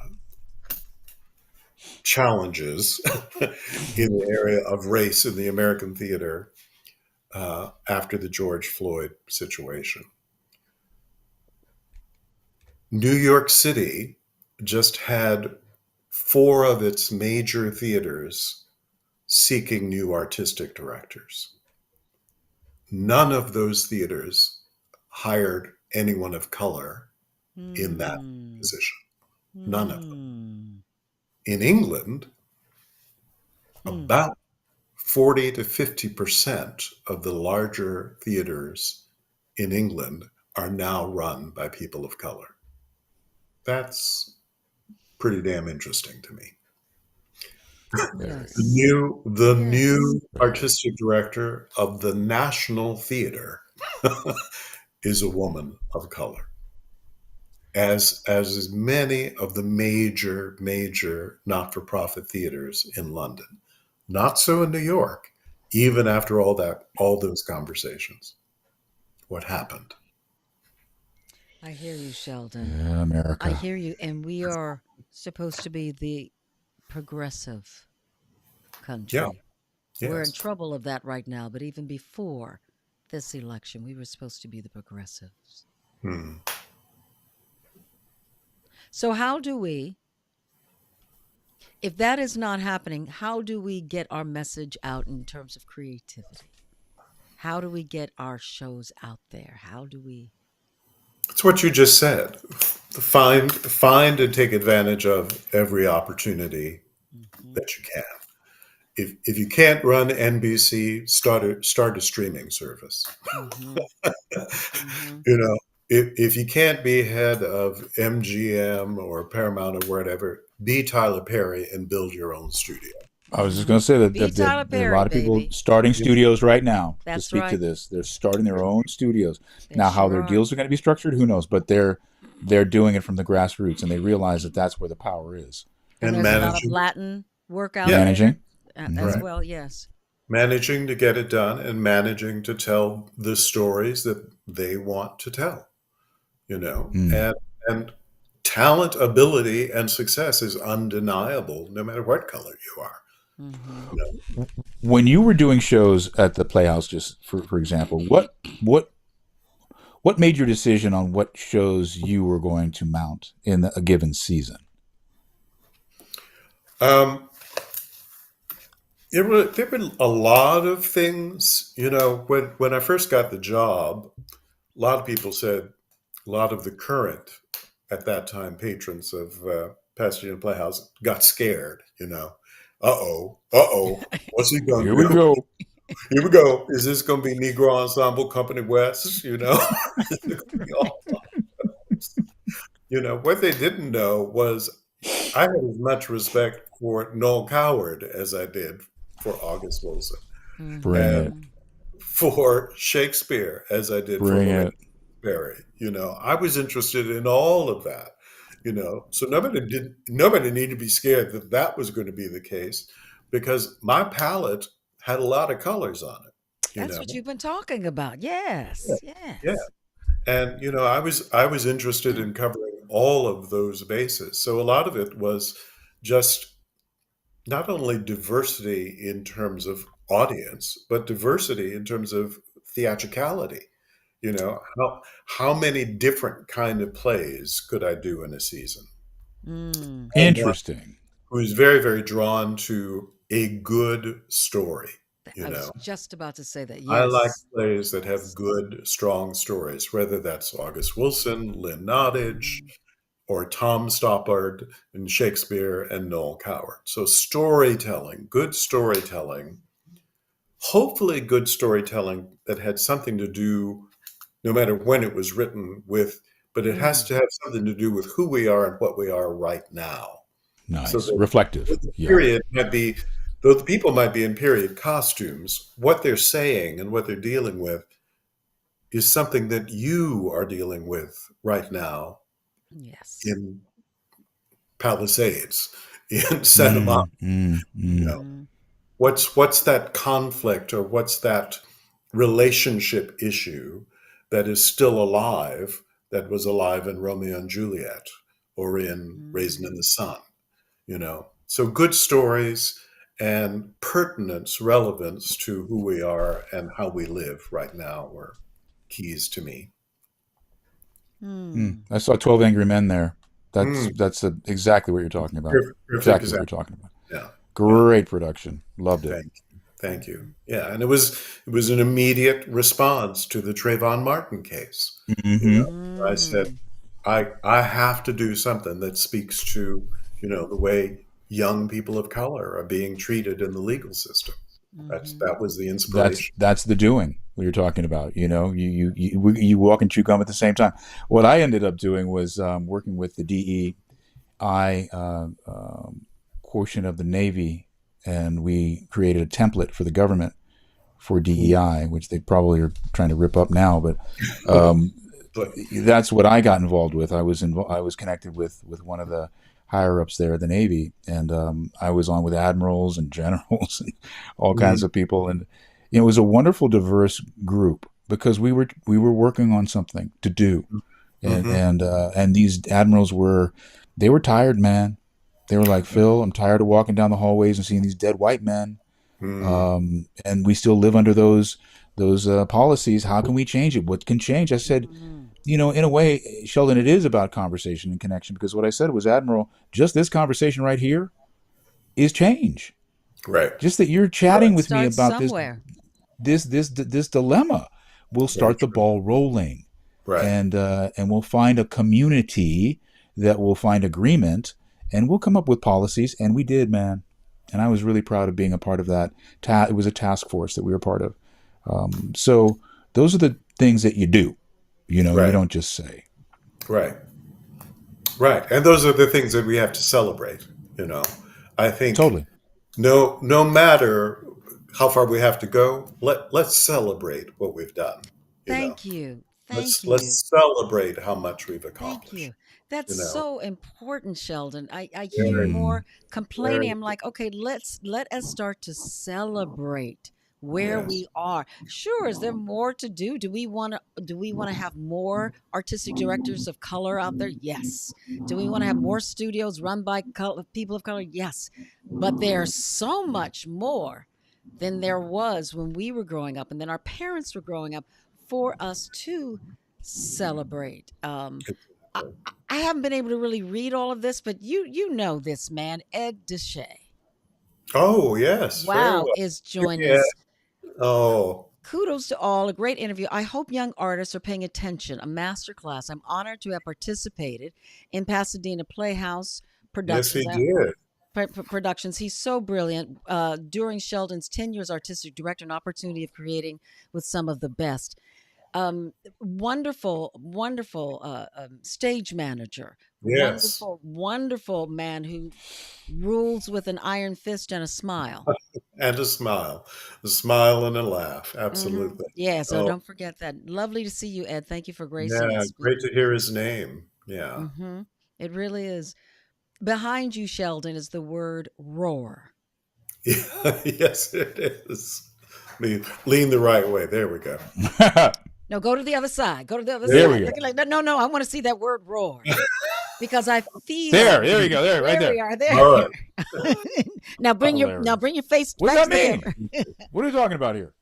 challenges in the area of race in the American theater after the George Floyd situation. New York City just had four of its major theaters seeking new artistic directors. None of those theaters hired anyone of color in that Mm. position. None of them. Mm. In England, Mm. about 40 to 50% of the larger theaters in England are now run by people of color. That's pretty damn interesting to me. Very, The Yes. new the Yes. new very. artistic director of the National Theater is a woman of color, as is many of the major not-for-profit theaters in London. Not so in New York, even after all those conversations. What happened? I hear you, Sheldon. Yeah, I America. hear you. And we are supposed to be the progressive Yeah, country. We're in yes. trouble of that right now, but even before this election, we were supposed to be the progressives. Hmm. So, how do we, if that is not happening, how do we get our message out in terms of creativity? How do we get our shows out there? How do we? It's what you just said. Find and take advantage of every opportunity Hmm. that you can. If you can't run NBC, start a streaming service. Hmm. Hmm. You know, if you can't be head of MGM or Paramount or whatever, be Tyler Perry and build your own studio. I was just Hmm. going to say that, Be Tyler there are a Perry, lot of people baby. starting You studios right now to That's speak to right. this. They're starting their own studios. They Now, how sure their are. deals are going to be structured, who knows? But they're doing it from the grassroots, and they realize that that's where the power is. And and there's a lot of managing, Latin work out yeah, there Managing. Hmm. as right. well. Yes. Managing to get it done and managing to tell the stories that they want to tell, Mm. and talent, ability, and success is undeniable no matter what color you are. Hmm. You know, When you were doing shows at the Playhouse, just for example, what what made your decision on what shows you were going to mount in a given season? Um, there were a lot of things, when I first got the job, a lot of people said, a lot of the current, at that time, patrons of Pasadena Playhouse got scared, you know. What's he going Here to we do? go. Here we go. Is this going to be Negro Ensemble Company West? You know, is it going to be all? You know, what they didn't know was I had as much respect for Noel Coward as I did for August Wilson, Bring and it. Mm-hmm. for Shakespeare as I did for Bring Lorraine it. Berry. You know, I was interested in all of that. You know, so nobody needed to be scared that that was going to be the case, because my palette had a lot of colors on it. You That's know, what you've been talking about. yeah, Yes, yeah. yes. And you know, I was interested in covering all of those bases. So a lot of it was just not only diversity in terms of audience, but diversity in terms of theatricality. You know, how many different kind of plays could I do in a season? Mm. I'm one Interesting. who's very, very drawn to a good story. You I was know, just about to say that. I like Yes, plays that have yes. good, strong stories, whether that's August Wilson, Lynn Nottage, Mhm. or Tom Stoppard and Shakespeare and Noel Coward. So storytelling, good storytelling, hopefully good storytelling that had something to do, no matter when it was written, with, but it has Mm. to have something to do with who we are and what we are right now. So Nice. that Reflective. the Yeah. period might be, though the people might be in period costumes, what they're saying and what they're dealing with is something that you are dealing with right now Yes. in Palisades, in Santa Monica. Mm, mm, You mm. know, Mm-hmm. what's that conflict, or what's that relationship issue that is still alive, that was alive in Romeo and Juliet or in Raisin in Mm. the Sun? You know, so good stories and pertinence, relevance to who we are and how we live right now were keys to me. Mm. Mm. I saw 12 Angry Men there. That's Mm, that's exactly what you're talking about. perfect Exactly what you're example. talking about. Yeah, yeah. Great production. Loved it. Thank you. Thank you. Mhm. Yeah, and it was an immediate response to the Trayvon Martin case. You Hmm. know, I said, Mm. I have to do something that speaks to, you know, the way young people of color are being treated in the legal system. Mhm. That was the That's inspiration. that's the doing what you're talking about. You know, you walk and chew gum at the same time. What I ended up doing was working with the DEI quotient of the Navy, and we created a template for the government for DEI, which they probably are trying to rip up now. But um, But that's what I got involved with. I was connected with one of the higher ups there at the Navy, and I was on with admirals and generals and all kinds mm, of people, and it was a wonderful, diverse group because we were working on something to do, mhm, and these admirals were tired, man. They were like, Phil, I'm tired of walking down the hallways and seeing these dead white men, mm, and we still live under those policies. How can we change it? What can change? I said, Mhm. in a way, Sheldon, it is about conversation and connection because what I said was, Admiral, just this conversation right here is change. right, Just that you're right, chatting with me Start about this somewhere. this this this dilemma will very start the true. ball rolling, Right. and we'll find a community that will find agreement, and we'll come up with policies. And we did, man. And I was really proud of being a part of that. It was a task force that we were part of. So those are the things that you do. You Right. don't just say. Right. Right. And those are the things that we have to celebrate, you know. I think Totally. no matter how far we have to go, let's celebrate what we've done, you know. Thank you. Thank you. Let's celebrate how much we've Thank accomplished, you. That's you know. so important, Sheldon. I hear Very, Mm, more complaining. very, I'm like, okay, let us start to celebrate where yes. we are. Sure, is there more to do? Do we want to have more artistic directors of color out there? Yes. Do we want to have more studios run by people of color? Yes. But there's so much more than there was when we were growing up and then our parents were growing up for us to celebrate. I, Exactly. I haven't been able to really read all of this, but you know this man, Ed Deshay. Oh, yes, very Wow, well. is Give joining me a, us. oh, Kudos to all. A great interview. I hope young artists are paying attention. A masterclass. I'm honored to have participated in Pasadena Playhouse Yes, Productions. he did. Productions. He's so brilliant. During Sheldon's 10 years artistic director, an opportunity of creating with some of the best. Wonderful, wonderful stage manager. Yes, Wonderful, wonderful man who rules with an iron fist and a smile. and a smile and a laugh. Hmm. Absolutely. Yeah, so Oh, don't forget that. Lovely to see you, Ed. Thank you for gracing yeah, us with great to hear his name. Yeah. hmm It really is. Behind you, Sheldon, is the word roar. Yeah, yes, it is. Lean the right way. There we go. No, go to the other side. Go to the other There There we we side. go. Look at like no, no. I want to see that word roar because I There, feel. there you go. There, right There we there. are. go. All right. There. Now Hilarious. bring your face What does face that mean? together. What are you talking about here?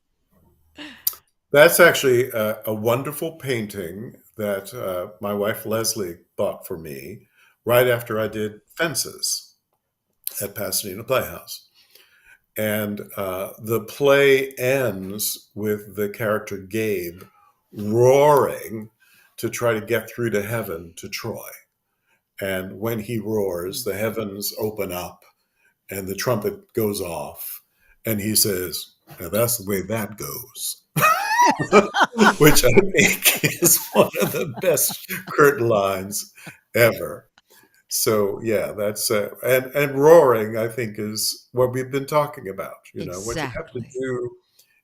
That's actually a wonderful painting that my wife Leslie bought for me right after I did Fences at Pasadena Playhouse. And the play ends with the character Gabe roaring to try to get through to heaven to Troy. And when he roars, the heavens open up and the trumpet goes off. And he says, now that's the way that goes, which I think is one of the best curtain lines ever. So yeah, that's and roaring. I think is what we've been talking about. You know, what you have to Exactly. do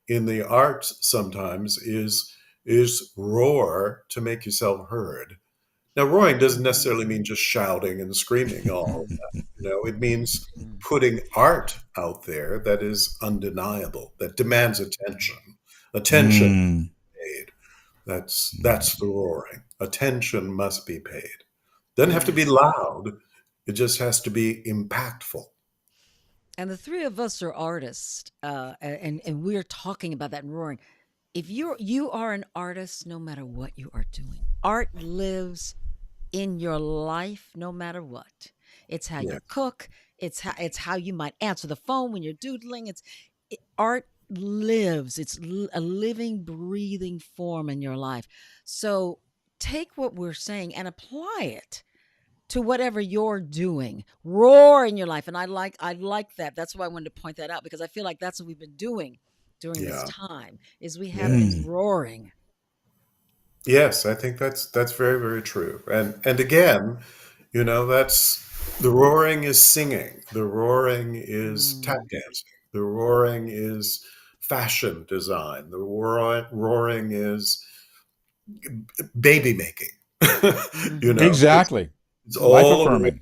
in the arts sometimes is roar to make yourself heard. Now, roaring doesn't Mhm. necessarily mean just shouting and screaming all of that. You know, it means Mhm. putting art out there that is undeniable, that demands attention. Attention Mm. paid. That's the roaring. Attention must be paid. Doesn't have to be Yes. loud. It just has to be impactful. And the three of us are artists, and we're talking about that and roaring. If you are an artist, no matter what you are doing, art lives in your life, no matter what. It's how Yeah, you cook. It's how you might answer the phone when you're doodling. Art lives. It's a living, breathing form in your life. So take what we're saying and apply it to whatever you're doing. Roar in your life. And I like that. That's why I wanted to point that out because I feel like that's what we've been doing during this yeah, time is we have yes. been Mm. roaring. Yes, I think that's very, very true. And again, you know, that's the roaring is singing. The roaring is tap Mm, dancing. The roaring is fashion design. The roaring is baby making. You mhm, know, Exactly. it's Life all about affirming.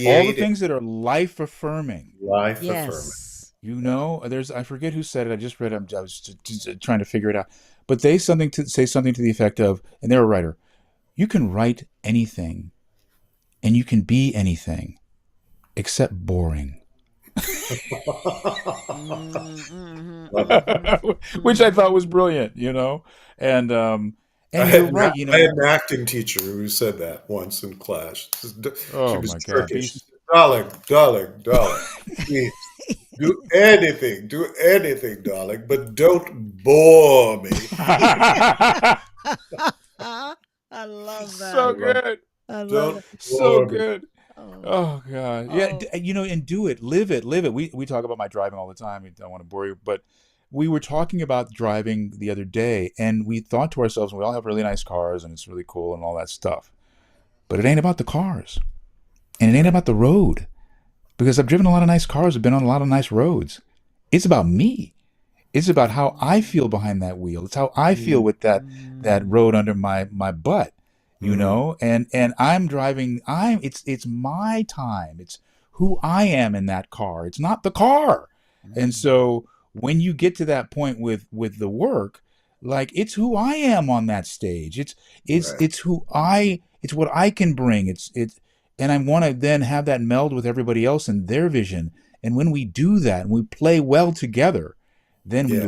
All the creating things that are life affirming. life affirming. yes. You know, there's I forget who said it. I just read it. I was just trying to figure it out. But they something to say something to the effect of, and they're a writer. You can write anything, and you can be anything except boring. Mm, mhm, Love it. mhm, Which I thought mhm. was brilliant, you know, and um, I and had you're an, right, you I had know. an acting teacher who said that once in class. She Oh was my God, tricky. She said, darling, please do anything, darling, but don't bore me. I love I that. so love, good, I love don't that. so bore me. good. Oh, Oh God, yeah, oh. you know, and do it, live it, live it. We talk about my driving all the time. I don't want to bore you, but we were talking about driving the other day, and we thought to ourselves, we all have really nice cars, and it's really cool and all that stuff. But it ain't about the cars, and it ain't Right. about the road, because I've driven a lot of nice cars, I've been on a lot of nice roads. It's about me. It's about how I feel Mm, behind that wheel. It's how I feel Mm, with that mm, road under my butt, you mhm. know. And I'm driving. it's my time. It's who I am in that car. It's not the car. And mm. so when you get to that point with the work, like it's who I am on that stage. Right. It's who I. It's what I can bring. And I want to then have that meld with everybody else and their vision. And when we do that and we play well together, then Yeah. we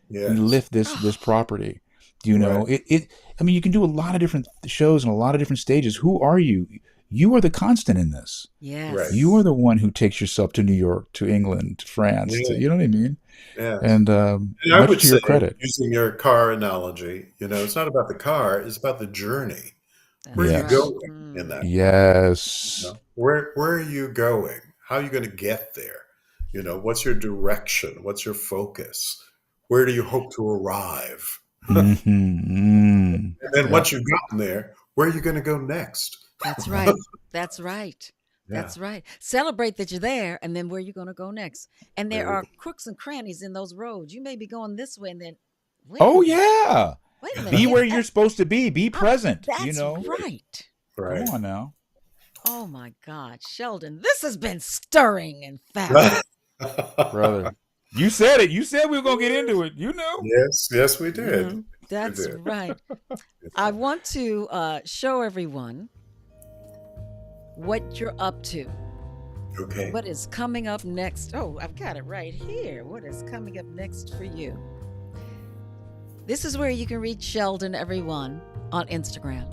Yes. lift this Oh, property. You Right. know, I mean, you can do a lot of different shows and a lot of different stages. Who are you? You are the constant in this. Right. You are Yes. the one who takes yourself to New York, to England, to France, to, Yeah. you know what I mean? Yes. And And I much would to your say, credit. using your car analogy, it's not about the car, it's about the journey. Where are That's you right. Yes. going in Mm. that car? Yes. Where are you going? How are you going to get there? What's your direction? What's your focus? Where do you hope to arrive? And Mm-hmm. then Yep. once you've gotten there, where are you going to go next? That's right. That's right. Yeah, That's right. Celebrate that you're there, and then where you going to go next. And there there you are go. crooks and crannies in those roads. You may be going this way, and then wait a Oh, minute. yeah. Wait a minute. Be where you're supposed to be. Be present, you That's know? right. Come Right. on now. Oh my God, Sheldon, this has been stirring and fabulous. Brother. You said it. You said we were going to get into it. You know? Yes, yes, we did. Mhm. We That's did. right. I want to show everyone what you're up to. Okay. What is coming up next? Oh, I've got it right here. What is coming up next for you? This is where you can reach Sheldon, everyone, on Instagram.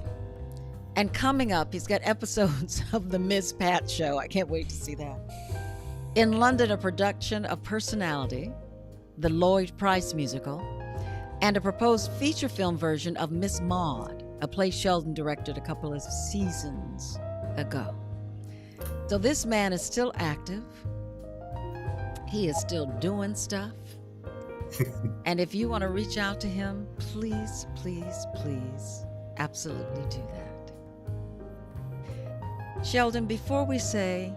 And coming up, he's got episodes of The Ms. Pat Show. I can't wait to see that. In London, a production of Personality, the Lloyd Price musical, and a proposed feature film version of Miss Maud, a play Sheldon directed a couple of seasons ago. So this man is still active. He is still doing stuff. And if you want to reach out to him, please, please, please, absolutely do that. Sheldon, before we say,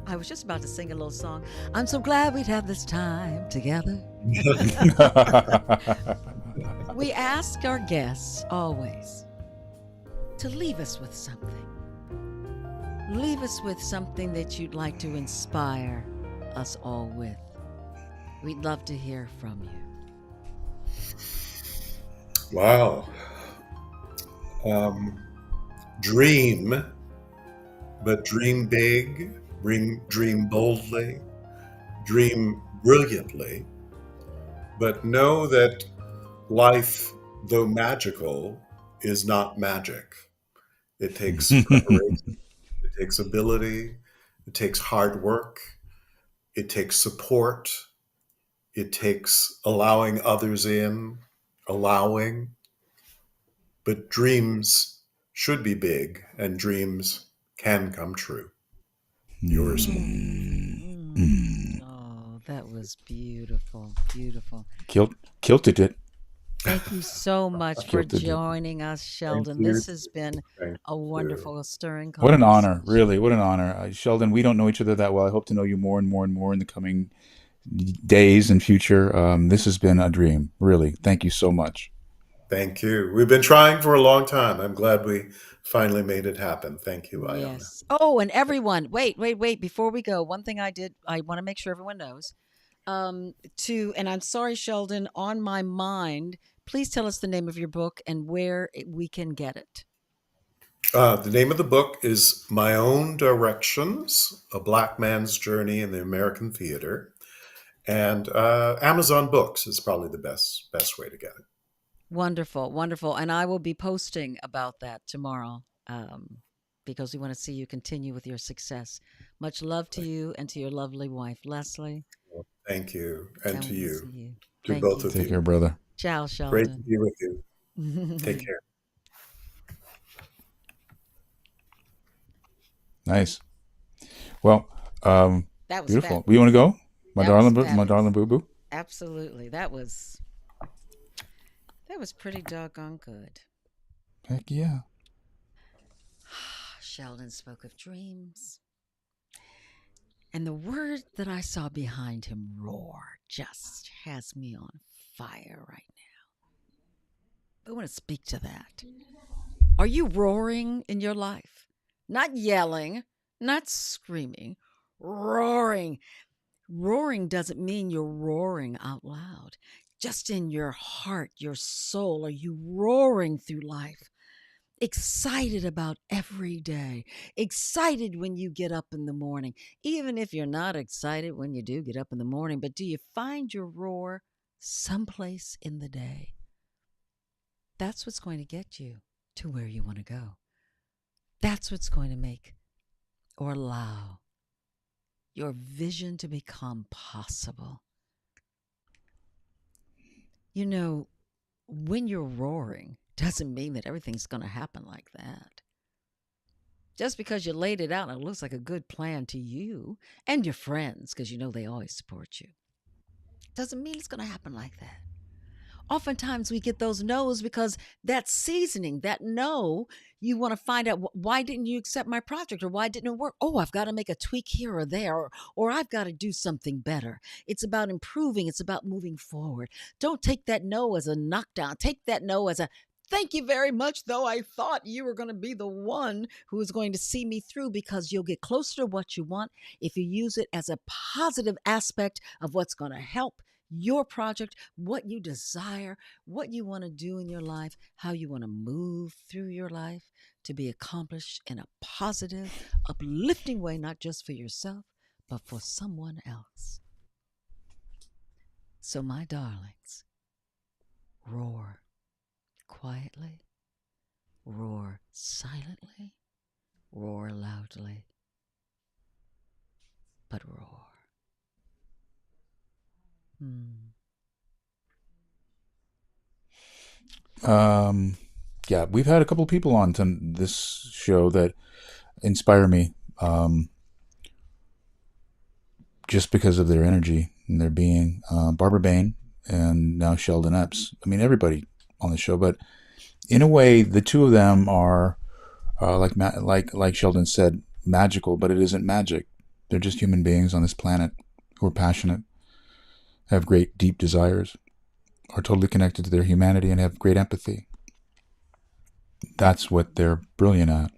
I was just about to sing a little song. I'm so glad we'd have this time together. We ask our guests always to leave us with something. Leave us with something that you'd like to inspire us all with. We'd love to hear from you. Wow. Dream, but dream big, dream boldly, dream brilliantly, but know that life, though magical, is not magic. It takes preparation, it takes ability, it takes hard work, it takes support, it takes allowing others in, allowing. But dreams should be big and dreams can come true. Yours. Oh, that was beautiful. Beautiful. Kilted it. Thank you so much for Kilted it. joining us, Thank Sheldon. you. This has been Thank a you. wonderful, stirring What an honor, conversation. really. What an honor. Sheldon, we don't know each other that well. I hope to know you more and more and more in the coming days and future. This has been a dream, really. Thank you so much. Thank you. We've been trying for a long time. I'm glad we finally made it happen. Thank you, Iona. Yes. Oh, and everyone, wait. Before we go, one thing I want to make sure everyone knows. And I'm sorry, Sheldon, on my mind, please tell us the name of your book and where we can get it. The name of the book is My Own Directions, A Black Man's Journey in the American Theater. And Amazon Books is probably the best way to get it. Wonderful, wonderful. And I will be posting about that tomorrow because we want to see you continue with your success. Much love to you and to your lovely wife, Leslie. Thank you. And And to we'll you, see you. to Thank both you. of Take you. care, brother. Ciao, Great to Sheldon. be with you. Take care. Nice. Well, That was beautiful. You fabulous. want to go, That was my fabulous. darling boo boo? Absolutely. That was pretty doggone good. Heck yeah. Sheldon spoke of dreams. And the word that I saw behind him, roar, just has me on fire right now. I want to speak to that. Are you roaring in your life? Not yelling, not screaming, roaring. Roaring doesn't mean you're roaring out loud. Just in your heart, your soul, are you roaring through life? Excited about every day, excited when you get up in the morning, even if you're not excited when you do get up in the morning, but do you find your roar someplace in the day? That's what's going to get you to where you want to go. That's what's going to make or allow your vision to become possible. You know, when you're roaring, doesn't mean that everything's going to happen like that. Just because you laid it out and it looks like a good plan to you and your friends, because you know they always support you, doesn't mean it's going to happen like that. Oftentimes we get those no's because that seasoning, that no, you want to find out why didn't you accept my project or why didn't it work? Oh, I've got to make a tweak here or there, or I've got to do something better. It's about improving. It's about moving forward. Don't take that no as a knockdown. Take that no as a thank you very much, though I thought you were going to be the one who was going to see me through, because you'll get closer to what you want if you use it as a positive aspect of what's going to help your project, what you desire, what you want to do in your life, how you want to move through your life to be accomplished in a positive, uplifting way, not just for yourself, but for someone else. So, my darlings, roar quietly, roar silently, roar loudly, but roar. Yeah, we've had a couple of people on to this show that inspire me, just because of their energy and their being. Barbara Bain and now Sheldon Epps. I mean, everybody on the show, but in a way, the two of them are like Sheldon said, magical, but it isn't magic. They're just human beings on this planet who are passionate, have great deep desires, are totally connected to their humanity, and have great empathy. That's what they're brilliant at.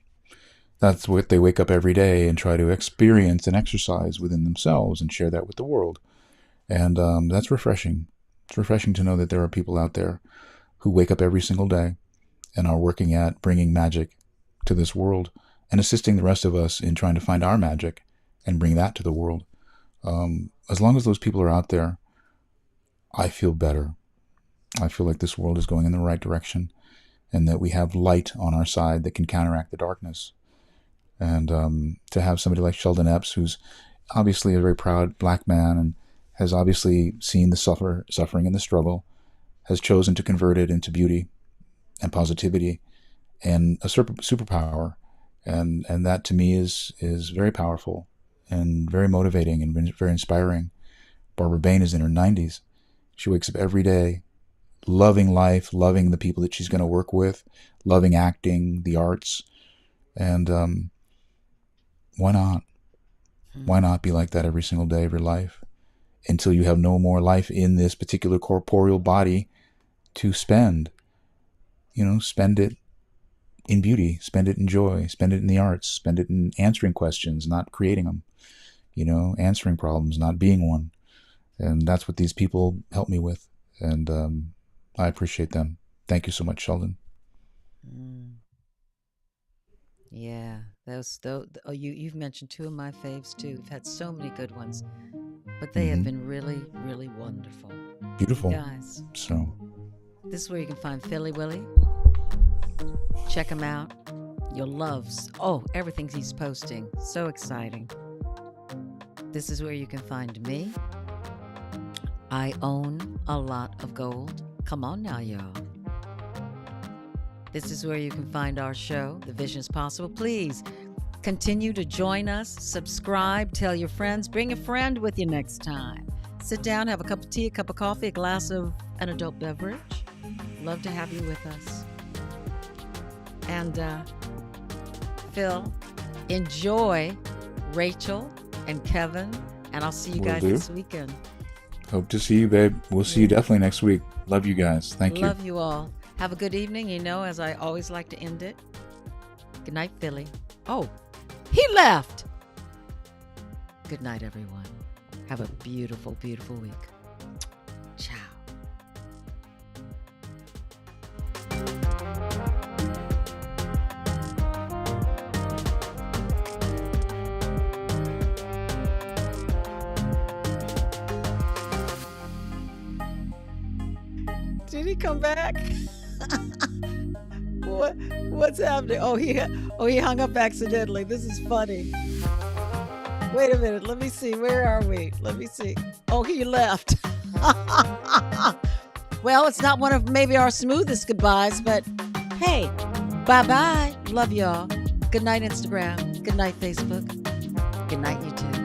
That's what they wake up every day and try to experience and exercise within themselves and share that with the world. And that's refreshing. It's refreshing to know that there are people out there who wake up every single day and are working at bringing magic to this world and assisting the rest of us in trying to find our magic and bring that to the world. As long as those people are out there, I feel better. I feel like this world is going in the right direction and that we have light on our side that can counteract the darkness. And to have somebody like Sheldon Epps, who's obviously a very proud black man and has obviously seen the suffering and the struggle, has chosen to convert it into beauty and positivity and a superpower. And that to me is very powerful and very motivating and very inspiring. Barbara Bain is in her 90s. She wakes up every day loving life, loving the people that she's going to work with, loving acting, the arts. And why not? Why not be like that every single day of your life until you have no more life in this particular corporeal body to spend? You know, spend it in beauty, spend it in joy, spend it in the arts, spend it in answering questions, not creating them, you know, answering problems, not being one. And that's what these people help me with. And I appreciate them. Thank you so much, Sheldon. Yeah, you've mentioned two of my faves too. We've had so many good ones, but they have been really, really wonderful. Beautiful. Guys, so this is where you can find Philly Willie. Check him out. You'll love everything he's posting. So exciting. This is where you can find me. I own a lot of gold. Come on now, y'all. This is where you can find our show, The Vision is Possible. Please continue to join us, subscribe, tell your friends, bring a friend with you next time. Sit down, have a cup of tea, a cup of coffee, a glass of an adult beverage. Love to have you with us. And Phil, enjoy Rachel and Kevin, and I'll see you guys this weekend. Hope to see you, babe. We'll see you definitely next week. Love you guys. Thank you. Love you all. Have a good evening. You know, as I always like to end it. Good night, Philly. Oh, he left. Good night, everyone. Have a beautiful, beautiful week. Ciao. Did he come back? what, what's happening? He hung up accidentally. This is funny. Wait a minute. Let me see. Where are we? Let me see. Oh, he left. Well, it's not one of maybe our smoothest goodbyes, but hey, bye-bye. Love y'all. Good night, Instagram. Good night, Facebook. Good night, YouTube.